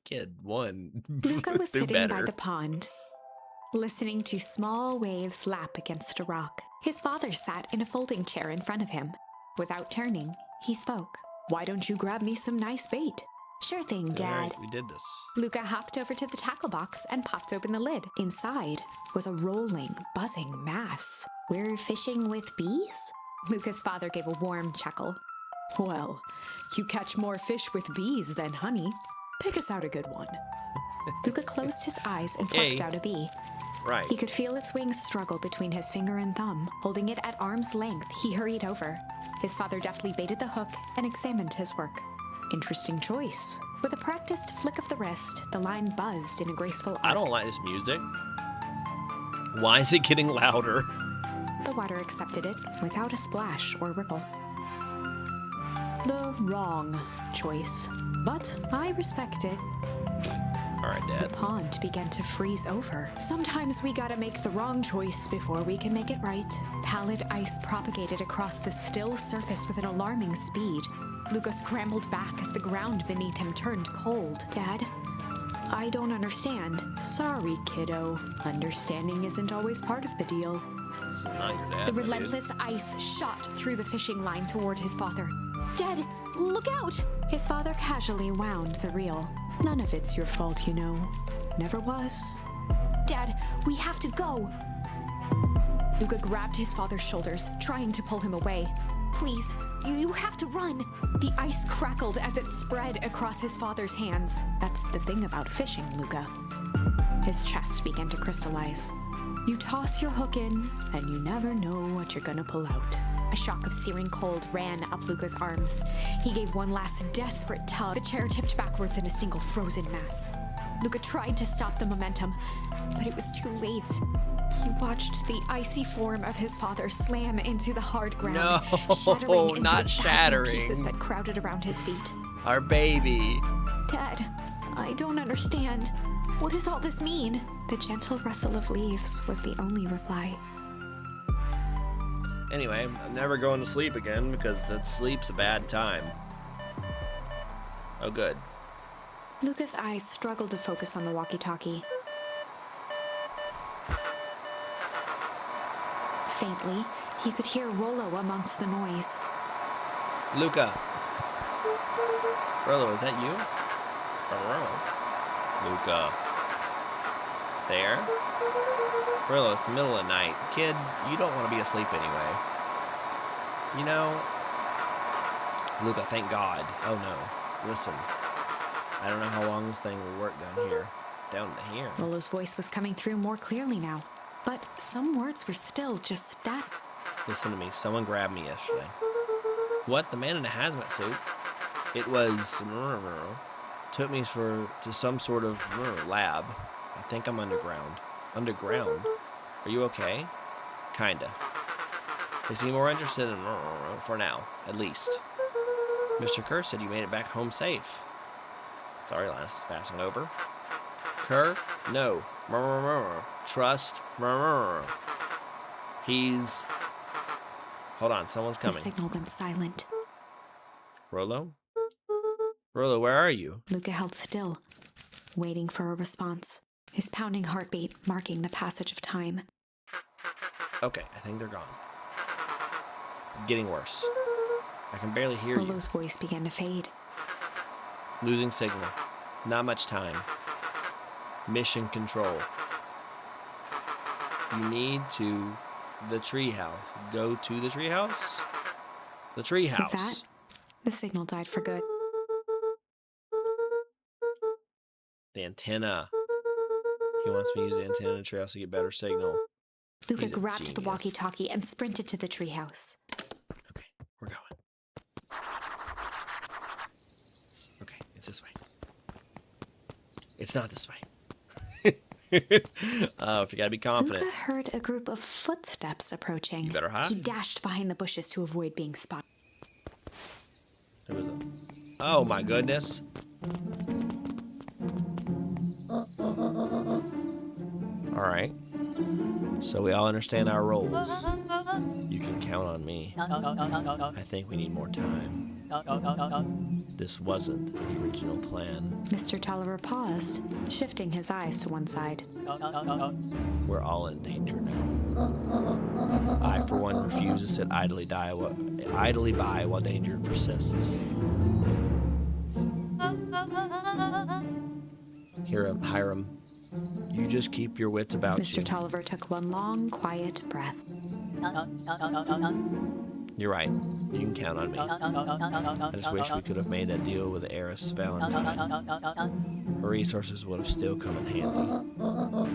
[SPEAKER 1] kid, one.
[SPEAKER 2] Luca was
[SPEAKER 1] Do
[SPEAKER 2] sitting
[SPEAKER 1] better.
[SPEAKER 2] by the pond, listening to small waves lap against a rock. His father sat in a folding chair in front of him. Without turning, he spoke. Why don't you grab me some nice bait? Sure thing, Dad.
[SPEAKER 1] Right, we did this.
[SPEAKER 2] Luca hopped over to the tackle box and popped open the lid. Inside was a rolling, buzzing mass. We're fishing with bees? Luca's father gave a warm chuckle. Well, you catch more fish with bees than honey. Pick us out a good one. Luca closed his eyes and plucked out a bee.
[SPEAKER 1] Right.
[SPEAKER 2] He could feel its wings struggle between his finger and thumb. Holding it at arm's length, he hurried over. His father deftly baited the hook and examined his work. Interesting choice. With a practiced flick of the wrist, the line buzzed in a graceful arc.
[SPEAKER 1] I don't like this music. Why is it getting louder?
[SPEAKER 2] The water accepted it without a splash or ripple. The wrong choice, but I respect it.
[SPEAKER 1] All right,
[SPEAKER 2] The
[SPEAKER 1] Dad.
[SPEAKER 2] pond began to freeze over. Sometimes we gotta make the wrong choice before we can make it right. Pallid ice propagated across the still surface with an alarming speed. Luca scrambled back as the ground beneath him turned cold. Dad, I don't understand. Sorry, kiddo. Understanding isn't always part of the deal.
[SPEAKER 1] This is not your dad.
[SPEAKER 2] The
[SPEAKER 1] dude.
[SPEAKER 2] relentless ice shot through the fishing line toward his father. Dad, look out! His father casually wound the reel. None of it's your fault, you know. Never was. Dad, we have to go! Luca grabbed his father's shoulders, trying to pull him away. Please, you have to run. The ice crackled as it spread across his father's hands. That's the thing about fishing, Luca. His chest began to crystallize. You toss your hook in, and you never know what you're gonna pull out. A shock of searing cold ran up Luca's arms. He gave one last desperate tug. The chair tipped backwards in a single frozen mass. Luca tried to stop the momentum, but it was too late. He watched the icy form of his father slam into the hard ground,
[SPEAKER 1] No, not shattering.
[SPEAKER 2] Pieces that crowded around his feet.
[SPEAKER 1] Our baby.
[SPEAKER 2] Dad, I don't understand. What does all this mean? The gentle rustle of leaves was the only reply.
[SPEAKER 1] Anyway, I'm never going to sleep again because that sleep's a bad time. Oh, good.
[SPEAKER 2] Luca's eyes struggled to focus on the walkie-talkie. Faintly, he could hear Rolo amongst the noise.
[SPEAKER 1] Luca. Rolo, is that you? Rolo. Luca. There? Rolo, it's the middle of the night. Kid, you don't want to be asleep anyway. You know, Luca, thank God. Oh no. Listen. I don't know how long this thing will work down here. Down to here.
[SPEAKER 2] Rolo's voice was coming through more clearly now, but some words were still just static.
[SPEAKER 1] Listen to me. Someone grabbed me yesterday. What? The man in a hazmat suit? It was... Took me to some sort of lab. I think I'm underground. Underground? Are you okay? Kinda. They seem more interested in... for now, at least. Mr. Kerr said you made it back home safe. Sorry, Linus is passing over. Kerr? No. Trust. He's... Hold on, someone's coming.
[SPEAKER 2] The signal went silent.
[SPEAKER 1] Rolo? Rolo, where are you?
[SPEAKER 2] Luca held still, waiting for a response, his pounding heartbeat marking the passage of time.
[SPEAKER 1] Okay, I think they're gone. Getting worse. I can barely hear you.
[SPEAKER 2] Rolo's voice began to fade.
[SPEAKER 1] Losing signal. Not much time. Mission control. You need to the treehouse. Go to the treehouse? The treehouse.
[SPEAKER 2] With that, the signal died for good.
[SPEAKER 1] The antenna. He wants me to use the antenna in the treehouse to get better signal.
[SPEAKER 2] Luca
[SPEAKER 1] He's a
[SPEAKER 2] grabbed the
[SPEAKER 1] genius.
[SPEAKER 2] walkie-talkie and sprinted to the treehouse.
[SPEAKER 1] Okay, we're going. Okay, it's this way. It's not this way. Oh, if you gotta be confident.
[SPEAKER 2] Luca heard a group of footsteps approaching.
[SPEAKER 1] You better hide.
[SPEAKER 2] He dashed behind the bushes to avoid being spotted.
[SPEAKER 1] There was a... Oh my goodness. Alright. So we all understand our roles. You can count on me. I think we need more time. This wasn't the original plan.
[SPEAKER 2] Mr. Tolliver paused, shifting his eyes to one side.
[SPEAKER 1] We're all in danger now. I, for one, refuse to sit idly by while danger persists. Hiram, you just keep your wits about
[SPEAKER 2] Mr.
[SPEAKER 1] you.
[SPEAKER 2] Tolliver took one long, quiet breath.
[SPEAKER 1] You're right. You can count on me. I just wish we could have made that deal with the heiress Valentine. Her resources would have still come in handy.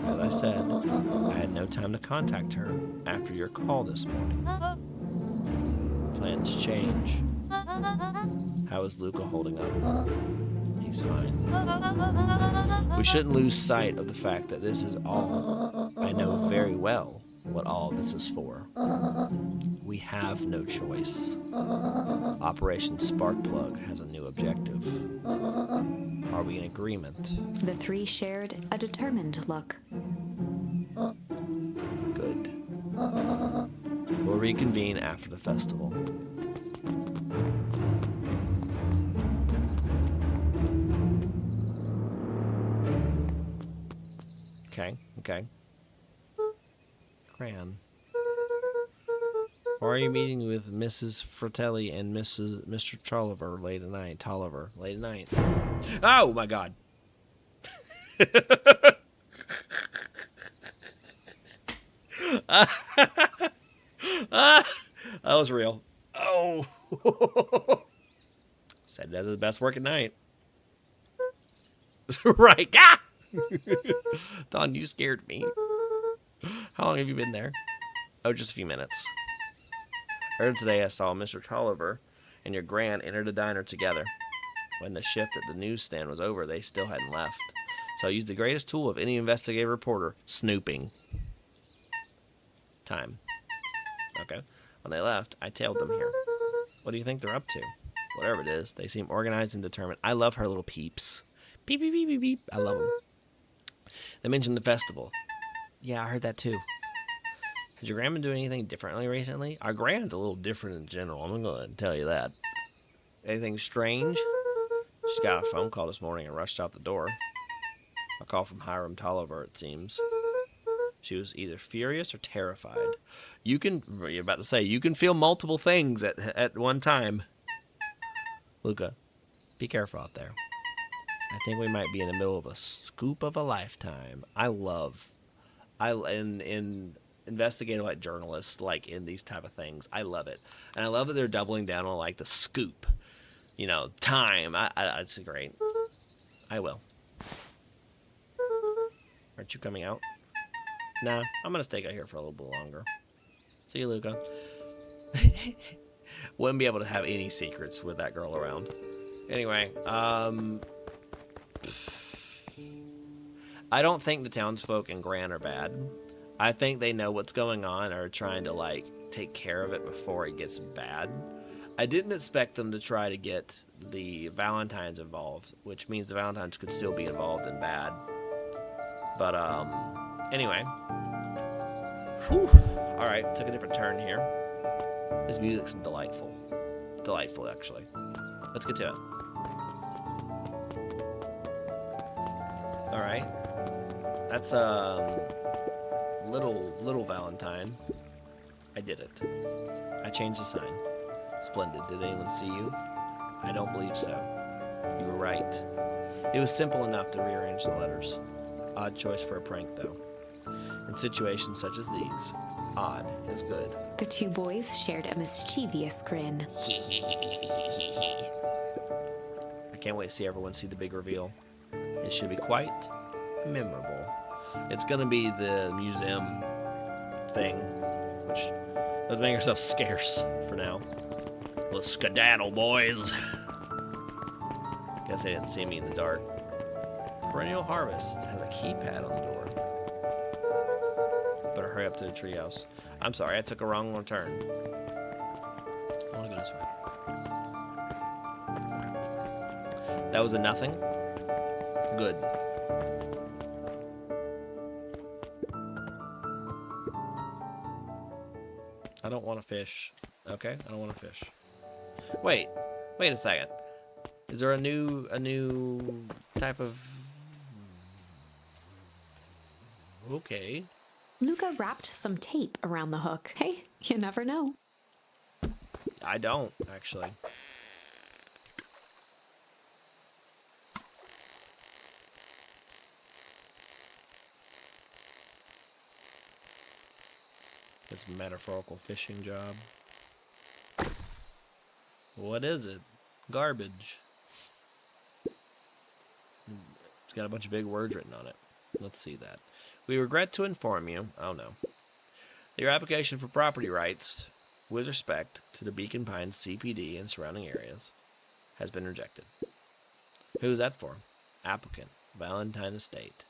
[SPEAKER 1] As I said, I had no time to contact her after your call this morning. Plans change. How is Luca holding up? He's fine. We shouldn't lose sight of the fact that this is all. I know very well what all this is for. We have no choice. Operation Sparkplug has a new objective. Are we in agreement?
[SPEAKER 2] The three shared a determined look.
[SPEAKER 1] Good. We'll reconvene after the festival. Okay. Gran. Why are you meeting with Mrs. Fratelli and Mr. Tolliver late at night? Late at night. Oh my God. Ah, that was real. Oh. Said that's his best work at night. Right. Ah! Don, you scared me. How long have you been there? Oh, just a few minutes. Earlier today, I saw Mr. Tolliver and your Gran enter the diner together. When the shift at the newsstand was over, they still hadn't left. So I used the greatest tool of any investigative reporter, snooping. Time. Okay. When they left, I tailed them here. What do you think they're up to? Whatever it is, they seem organized and determined. I love her little peeps. Beep, beep, beep, beep, beep. I love them. They mentioned the festival. Yeah, I heard that too. Has your gran been doing anything differently recently? Our gran's a little different in general. I'm going to tell you that. Anything strange? She's got a phone call this morning and rushed out the door. A call from Hiram Tolliver, it seems. She was either furious or terrified. You're about to say, you can feel multiple things at one time. Luca, be careful out there. I think we might be in the middle of a scoop of a lifetime. In investigative like journalists, like in these type of things, I love it. And I love that they're doubling down on like the scoop. You know, time. It's great. I will. Aren't you coming out? Nah, I'm gonna stay out here for a little bit longer. See you, Luca. Wouldn't be able to have any secrets with that girl around. Anyway, I don't think the townsfolk and Gran are bad. I think they know what's going on and are trying to, like, take care of it before it gets bad. I didn't expect them to try to get the Valentines involved, which means the Valentines could still be involved in bad. But, anyway. Whew. Alright, took a different turn here. This music's delightful. Delightful, actually. Let's get to it. Alright. That's, little Valentine. I did it. I changed the sign. Splendid. Did anyone see you? I don't believe so. You were right. It was simple enough to rearrange the letters. Odd choice for a prank, though. In situations such as these, odd is good.
[SPEAKER 2] The two boys shared a mischievous grin.
[SPEAKER 1] I can't wait to see everyone see the big reveal. It should be quite memorable. It's gonna be the museum thing, which let's make ourselves scarce for now. Let's skedaddle, boys. Guess they didn't see me in the dark. Perennial Harvest has a keypad on the door. Better hurry up to the treehouse. I'm sorry, I took a wrong turn. I want to go this way. That was a nothing. Good. I don't want to fish. Okay, I don't want to fish. Wait a second. Is there a new type of... Okay.
[SPEAKER 2] Luca wrapped some tape around the hook. Hey, you never know.
[SPEAKER 1] I don't, actually. This metaphorical fishing job. What is it? Garbage. It's got a bunch of big words written on it. Let's see that. We regret to inform you, oh no, that your application for property rights, with respect to the Beacon Pines CPD and surrounding areas, has been rejected. Who's that for? Applicant, Valentine Estate.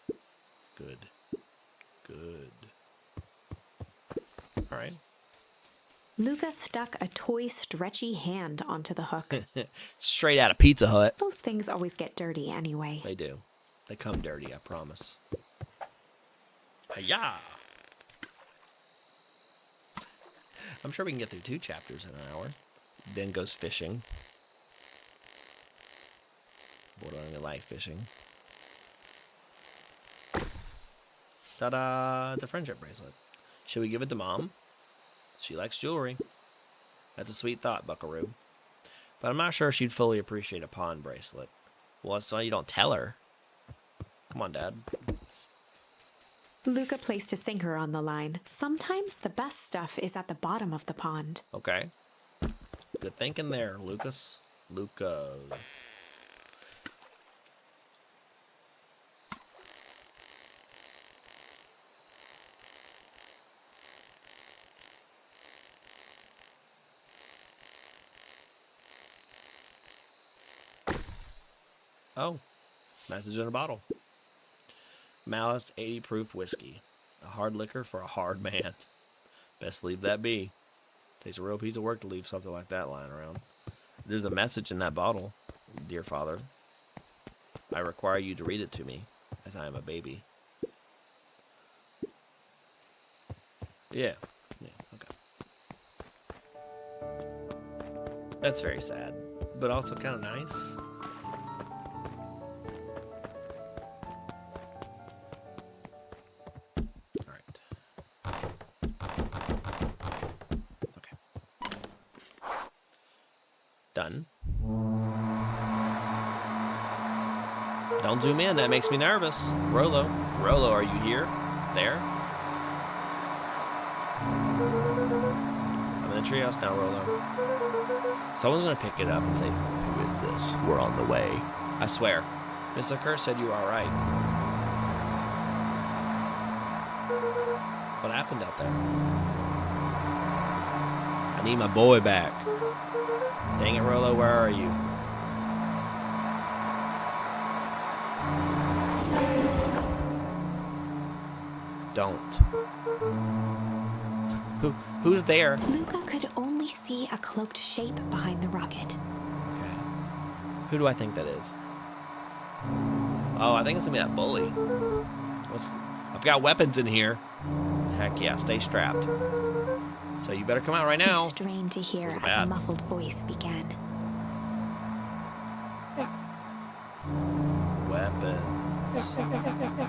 [SPEAKER 1] Good. Good. Alright.
[SPEAKER 2] Luca stuck a toy stretchy hand onto the hook.
[SPEAKER 1] Straight out of Pizza Hut.
[SPEAKER 2] Those things always get dirty anyway.
[SPEAKER 1] They do. They come dirty, I promise. Hi-ya! I'm sure we can get through 2 chapters in an hour. Then goes fishing. Boy, I don't really like fishing. Ta-da! It's a friendship bracelet. Should we give it to Mom? She likes jewelry. That's a sweet thought, Buckaroo. But I'm not sure she'd fully appreciate a pawn bracelet. Well, that's why you don't tell her. Come on, Dad.
[SPEAKER 2] Luca placed a sinker on the line. Sometimes the best stuff is at the bottom of the pond.
[SPEAKER 1] Okay. Good thinking there, Lucas. Luca. Oh, message in a bottle. Malice 80 proof whiskey. A hard liquor for a hard man. Best leave that be. Takes a real piece of work to leave something like that lying around. There's a message in that bottle. Dear Father, I require you to read it to me, as I am a baby. Yeah. Okay. That's very sad, but also kind of nice. Done. Don't zoom in, that makes me nervous. Rolo, are you here? There? I'm in the treehouse now, Rolo. Someone's gonna pick it up and say, who is this? We're on the way. I swear. Mr. Kerr said you were alright. What happened out there? I need my boy back. Dang it, Rolo, where are you? Don't. Who's there?
[SPEAKER 2] Luca could only see a cloaked shape behind the rocket.
[SPEAKER 1] Okay. Who do I think that is? Oh, I think it's gonna be that bully. I've got weapons in here. Heck yeah, stay strapped. So you better come out right now.
[SPEAKER 2] He strained to hear as a muffled voice began.
[SPEAKER 1] Weapons.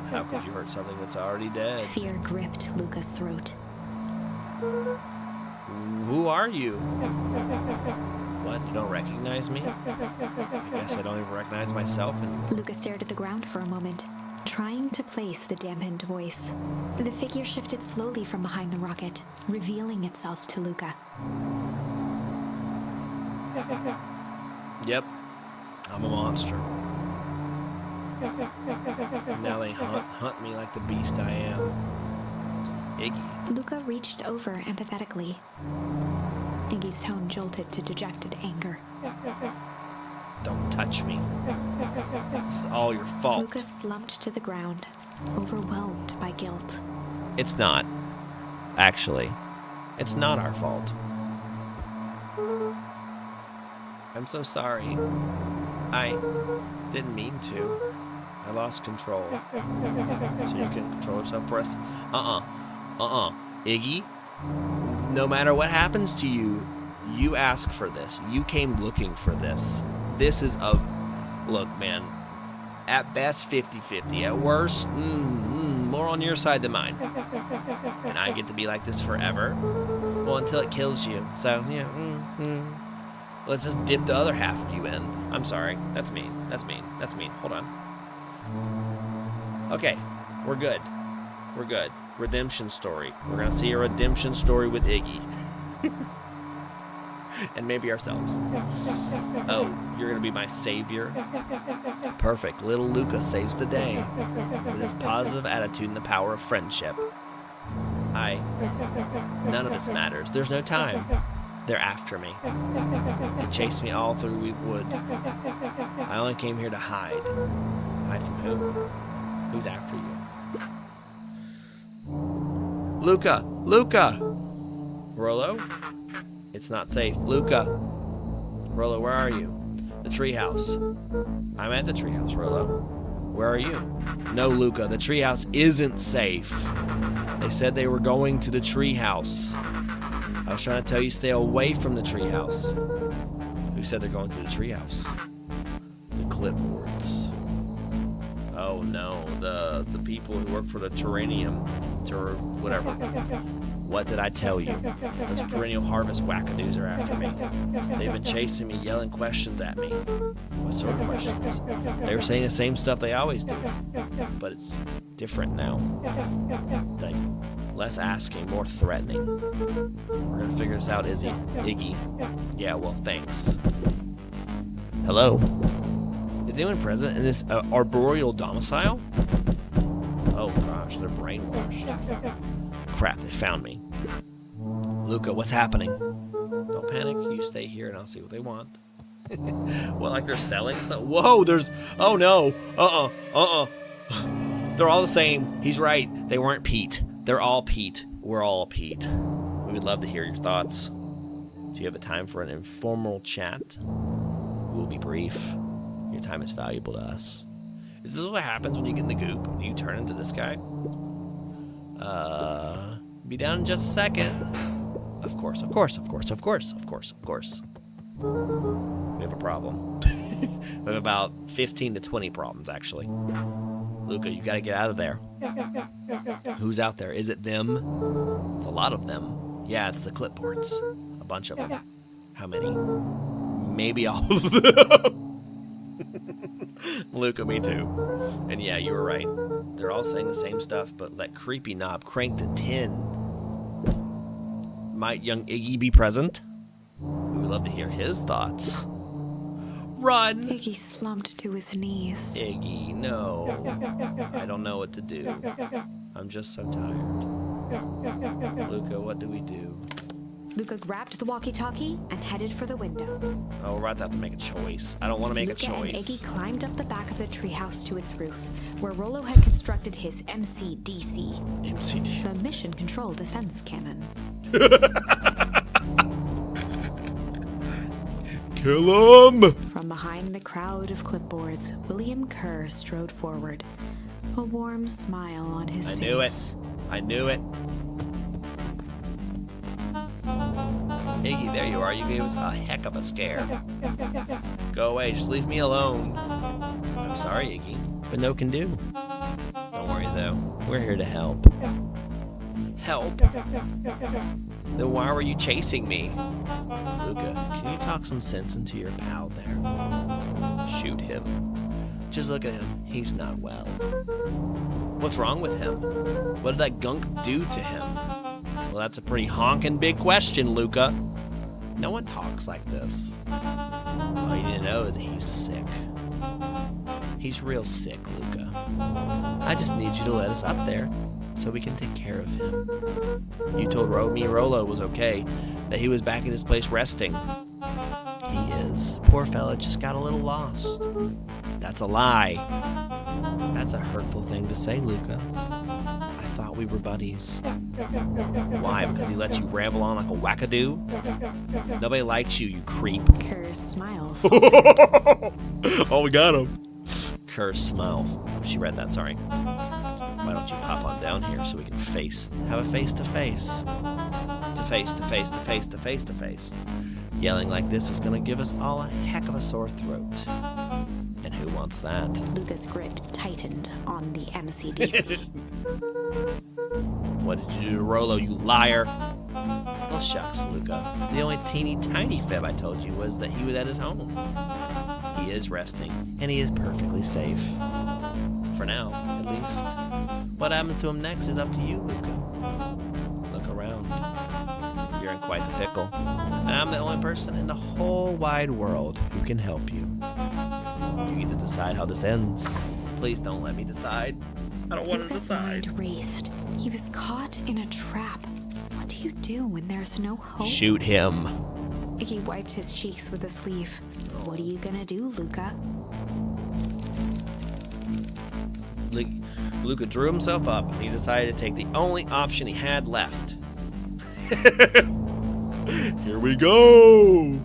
[SPEAKER 1] How could you hurt something that's already dead?
[SPEAKER 2] Fear gripped Luca's throat.
[SPEAKER 1] Who are you? What, you don't recognize me? I guess I don't even recognize myself anymore.
[SPEAKER 2] Luca stared at the ground for a moment, trying to place the dampened voice. The figure shifted slowly from behind the rocket, revealing itself to Luca.
[SPEAKER 1] Yep, I'm a monster. Now they hunt me like the beast I am. Iggy.
[SPEAKER 2] Luca reached over empathetically. Iggy's tone jolted to dejected anger.
[SPEAKER 1] Don't touch me. It's all your fault.
[SPEAKER 2] Luca slumped to the ground, overwhelmed by guilt.
[SPEAKER 1] It's not. Actually, it's not our fault. I'm so sorry. I didn't mean to. I lost control. So you can control yourself for us? Iggy, no matter what happens to you, you ask for this. You came looking for this. This is look, man, at best 50-50. At worst, more on your side than mine. And I get to be like this forever. Well, until it kills you. So, yeah, let's just dip the other half of you in. I'm sorry. That's mean. Hold on. Okay, we're good. Redemption story. We're gonna see a redemption story with Iggy. And maybe ourselves. Oh, you're gonna be my savior? Perfect. Little Luca saves the day with his positive attitude and the power of friendship. None of this matters. There's no time. They're after me. They chased me all through Weedwood. I only came here to hide. Hide from who? Who's after you? Luca! Rolo? It's not safe. Luca! Rolo, where are you? The treehouse. I'm at the treehouse, Rolo. Where are you? No, Luca, the treehouse isn't safe. They said they were going to the treehouse. I was trying to tell you stay away from the treehouse. Who said they're going to the treehouse? The clipboards. Oh no, the people who work for the Terranium, or whatever. What did I tell you? Those perennial harvest wackadoos are after me. They've been chasing me, yelling questions at me. What sort of questions? They were saying the same stuff they always do, but it's different now. Like, less asking, more threatening. We're gonna figure this out, Iggy. Yeah, well, thanks. Hello? Is anyone present in this arboreal domicile? Oh gosh, they're brainwashed. Crap, they found me. Luca, what's happening? Don't panic, you stay here and I'll see what they want. What, like they're selling something? Whoa, there's... Oh no. They're all the same. He's right. They weren't Pete. They're all Pete. We're all Pete. We would love to hear your thoughts. Do you have a time for an informal chat? We will be brief. Your time is valuable to us. Is this what happens when you get in the goop? Do you turn into this guy? Be down in just a second. Of course. We have a problem. We have about 15 to 20 problems, actually. Luca, you gotta get out of there. Who's out there? Is it them? It's a lot of them. Yeah, it's the clipboards. A bunch of them. How many? Maybe all of them. Luca, me too. And yeah, you were right. They're all saying the same stuff, but that creepy knob cranked to 10. Might young Iggy be present? We would love to hear his thoughts. Run!
[SPEAKER 2] Iggy slumped to his knees.
[SPEAKER 1] Iggy, no. I don't know what to do. I'm just so tired. Luca, what do we do?
[SPEAKER 2] Luca grabbed the walkie-talkie and headed for the window.
[SPEAKER 1] Oh, we're about to have to make a choice. I don't want to make a choice.
[SPEAKER 2] Luca and Iggy climbed up the back of the treehouse to its roof, where Rolo had constructed his MCDC.
[SPEAKER 1] MCD.
[SPEAKER 2] The Mission Control Defense Cannon.
[SPEAKER 1] Kill him!
[SPEAKER 2] From behind the crowd of clipboards, William Kerr strode forward, a warm smile on his face.
[SPEAKER 1] I knew it. Iggy, there you are. You gave us a heck of a scare. Go away. Just leave me alone. I'm sorry, Iggy, but no can do. Don't worry, though. We're here to help. Help? Then why were you chasing me? Luca, can you talk some sense into your pal there? Shoot him. Just look at him. He's not well. What's wrong with him? What did that gunk do to him? Well, that's a pretty honkin' big question, Luca. No one talks like this. All you need to know is that he's sick. He's real sick, Luca. I just need you to let us up there so we can take care of him. You told me Rolo was okay, that he was back in his place resting. He is. Poor fella just got a little lost. That's a lie. That's a hurtful thing to say, Luca. I thought we were buddies. Why? Because he lets you ramble on like a wackadoo? Nobody likes you, you creep.
[SPEAKER 2] Kerr's smile.
[SPEAKER 1] Oh, we got him. Kerr's smile. She read that, sorry. Why don't you pop on down here so we can have a face-to-face. To-face. Yelling like this is gonna give us all a heck of a sore throat. And who wants that?
[SPEAKER 2] Luca's grip tightened on the MCDC.
[SPEAKER 1] What did you do to Rolo, you liar? Well, shucks, Luca. The only teeny tiny fib I told you was that he was at his home. He is resting, and he is perfectly safe. For now, at least. What happens to him next is up to you, Luca. Look around. You're in quite the pickle. And I'm the only person in the whole wide world who can help you. You get to decide how this ends. Please don't let me decide. I don't want to
[SPEAKER 2] Luca's
[SPEAKER 1] decide.
[SPEAKER 2] mind raced. He was caught in a trap. What do you do when there's no hope?
[SPEAKER 1] Shoot him.
[SPEAKER 2] Iggy wiped his cheeks with a sleeve. What are you gonna do, Luca?
[SPEAKER 1] Luca drew himself up, and he decided to take the only option he had left. Here we go!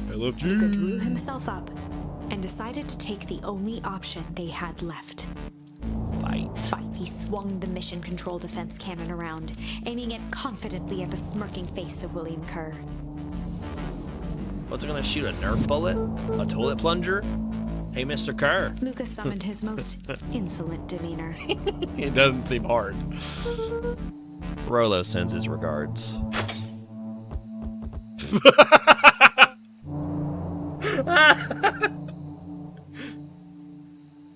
[SPEAKER 1] LFG!
[SPEAKER 2] Luca drew himself up and decided to take the only option they had left.
[SPEAKER 1] Fight.
[SPEAKER 2] He swung the Mission Control Defense Cannon around, aiming it confidently at the smirking face of William Kerr.
[SPEAKER 1] What's it gonna shoot, a Nerf bullet? A toilet plunger? Hey, Mr. Kerr.
[SPEAKER 2] Luca summoned his most insolent demeanor.
[SPEAKER 1] It doesn't seem hard. Rolo sends his regards.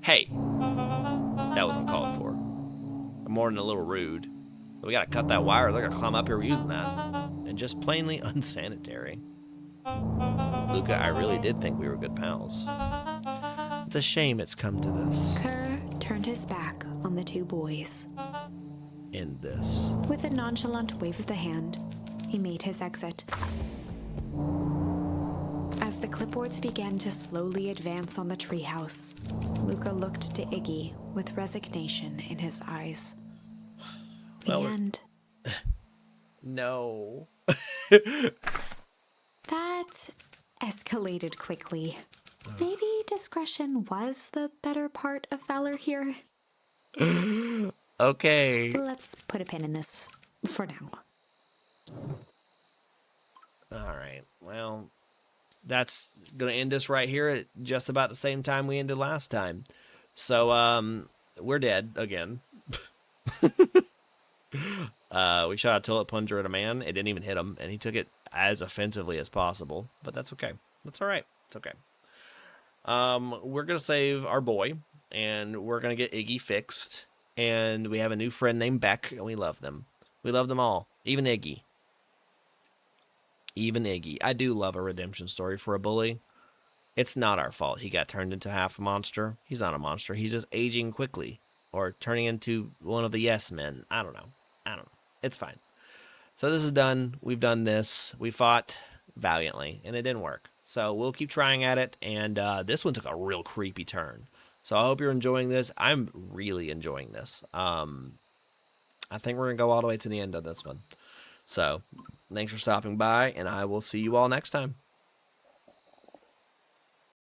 [SPEAKER 1] Hey, that was uncalled for. More than a little rude. We gotta cut that wire. They're gonna climb up here using that. And just plainly unsanitary. Luca, I really did think we were good pals. It's a shame it's come to this.
[SPEAKER 2] Kerr turned his back on the two boys.
[SPEAKER 1] In this.
[SPEAKER 2] With a nonchalant wave of the hand, he made his exit. As the clipboards began to slowly advance on the treehouse, Luca looked to Iggy with resignation in his eyes. The end.
[SPEAKER 1] No.
[SPEAKER 2] That escalated quickly. Maybe discretion was the better part of valor here.
[SPEAKER 1] Okay.
[SPEAKER 2] Let's put a pin in this for now.
[SPEAKER 1] Alright. Well, that's gonna end us right here at just about the same time we ended last time. So, we're dead again. We shot a tulip plunger at a man. It didn't even hit him, and he took it as offensively as possible. But that's okay. That's all right. It's okay. We're gonna save our boy, and we're gonna get Iggy fixed. And we have a new friend named Beck, and we love them. We love them all, even Iggy. Even Iggy. I do love a redemption story for a bully. It's not our fault he got turned into half a monster. He's not a monster. He's just aging quickly, or turning into one of the yes men. I don't know. It's fine. So this is done. We've done this. We fought valiantly, and it didn't work. So we'll keep trying at it, and this one took a real creepy turn. So I hope you're enjoying this. I'm really enjoying this. I think we're going to go all the way to the end of this one. So thanks for stopping by, and I will see you all next time.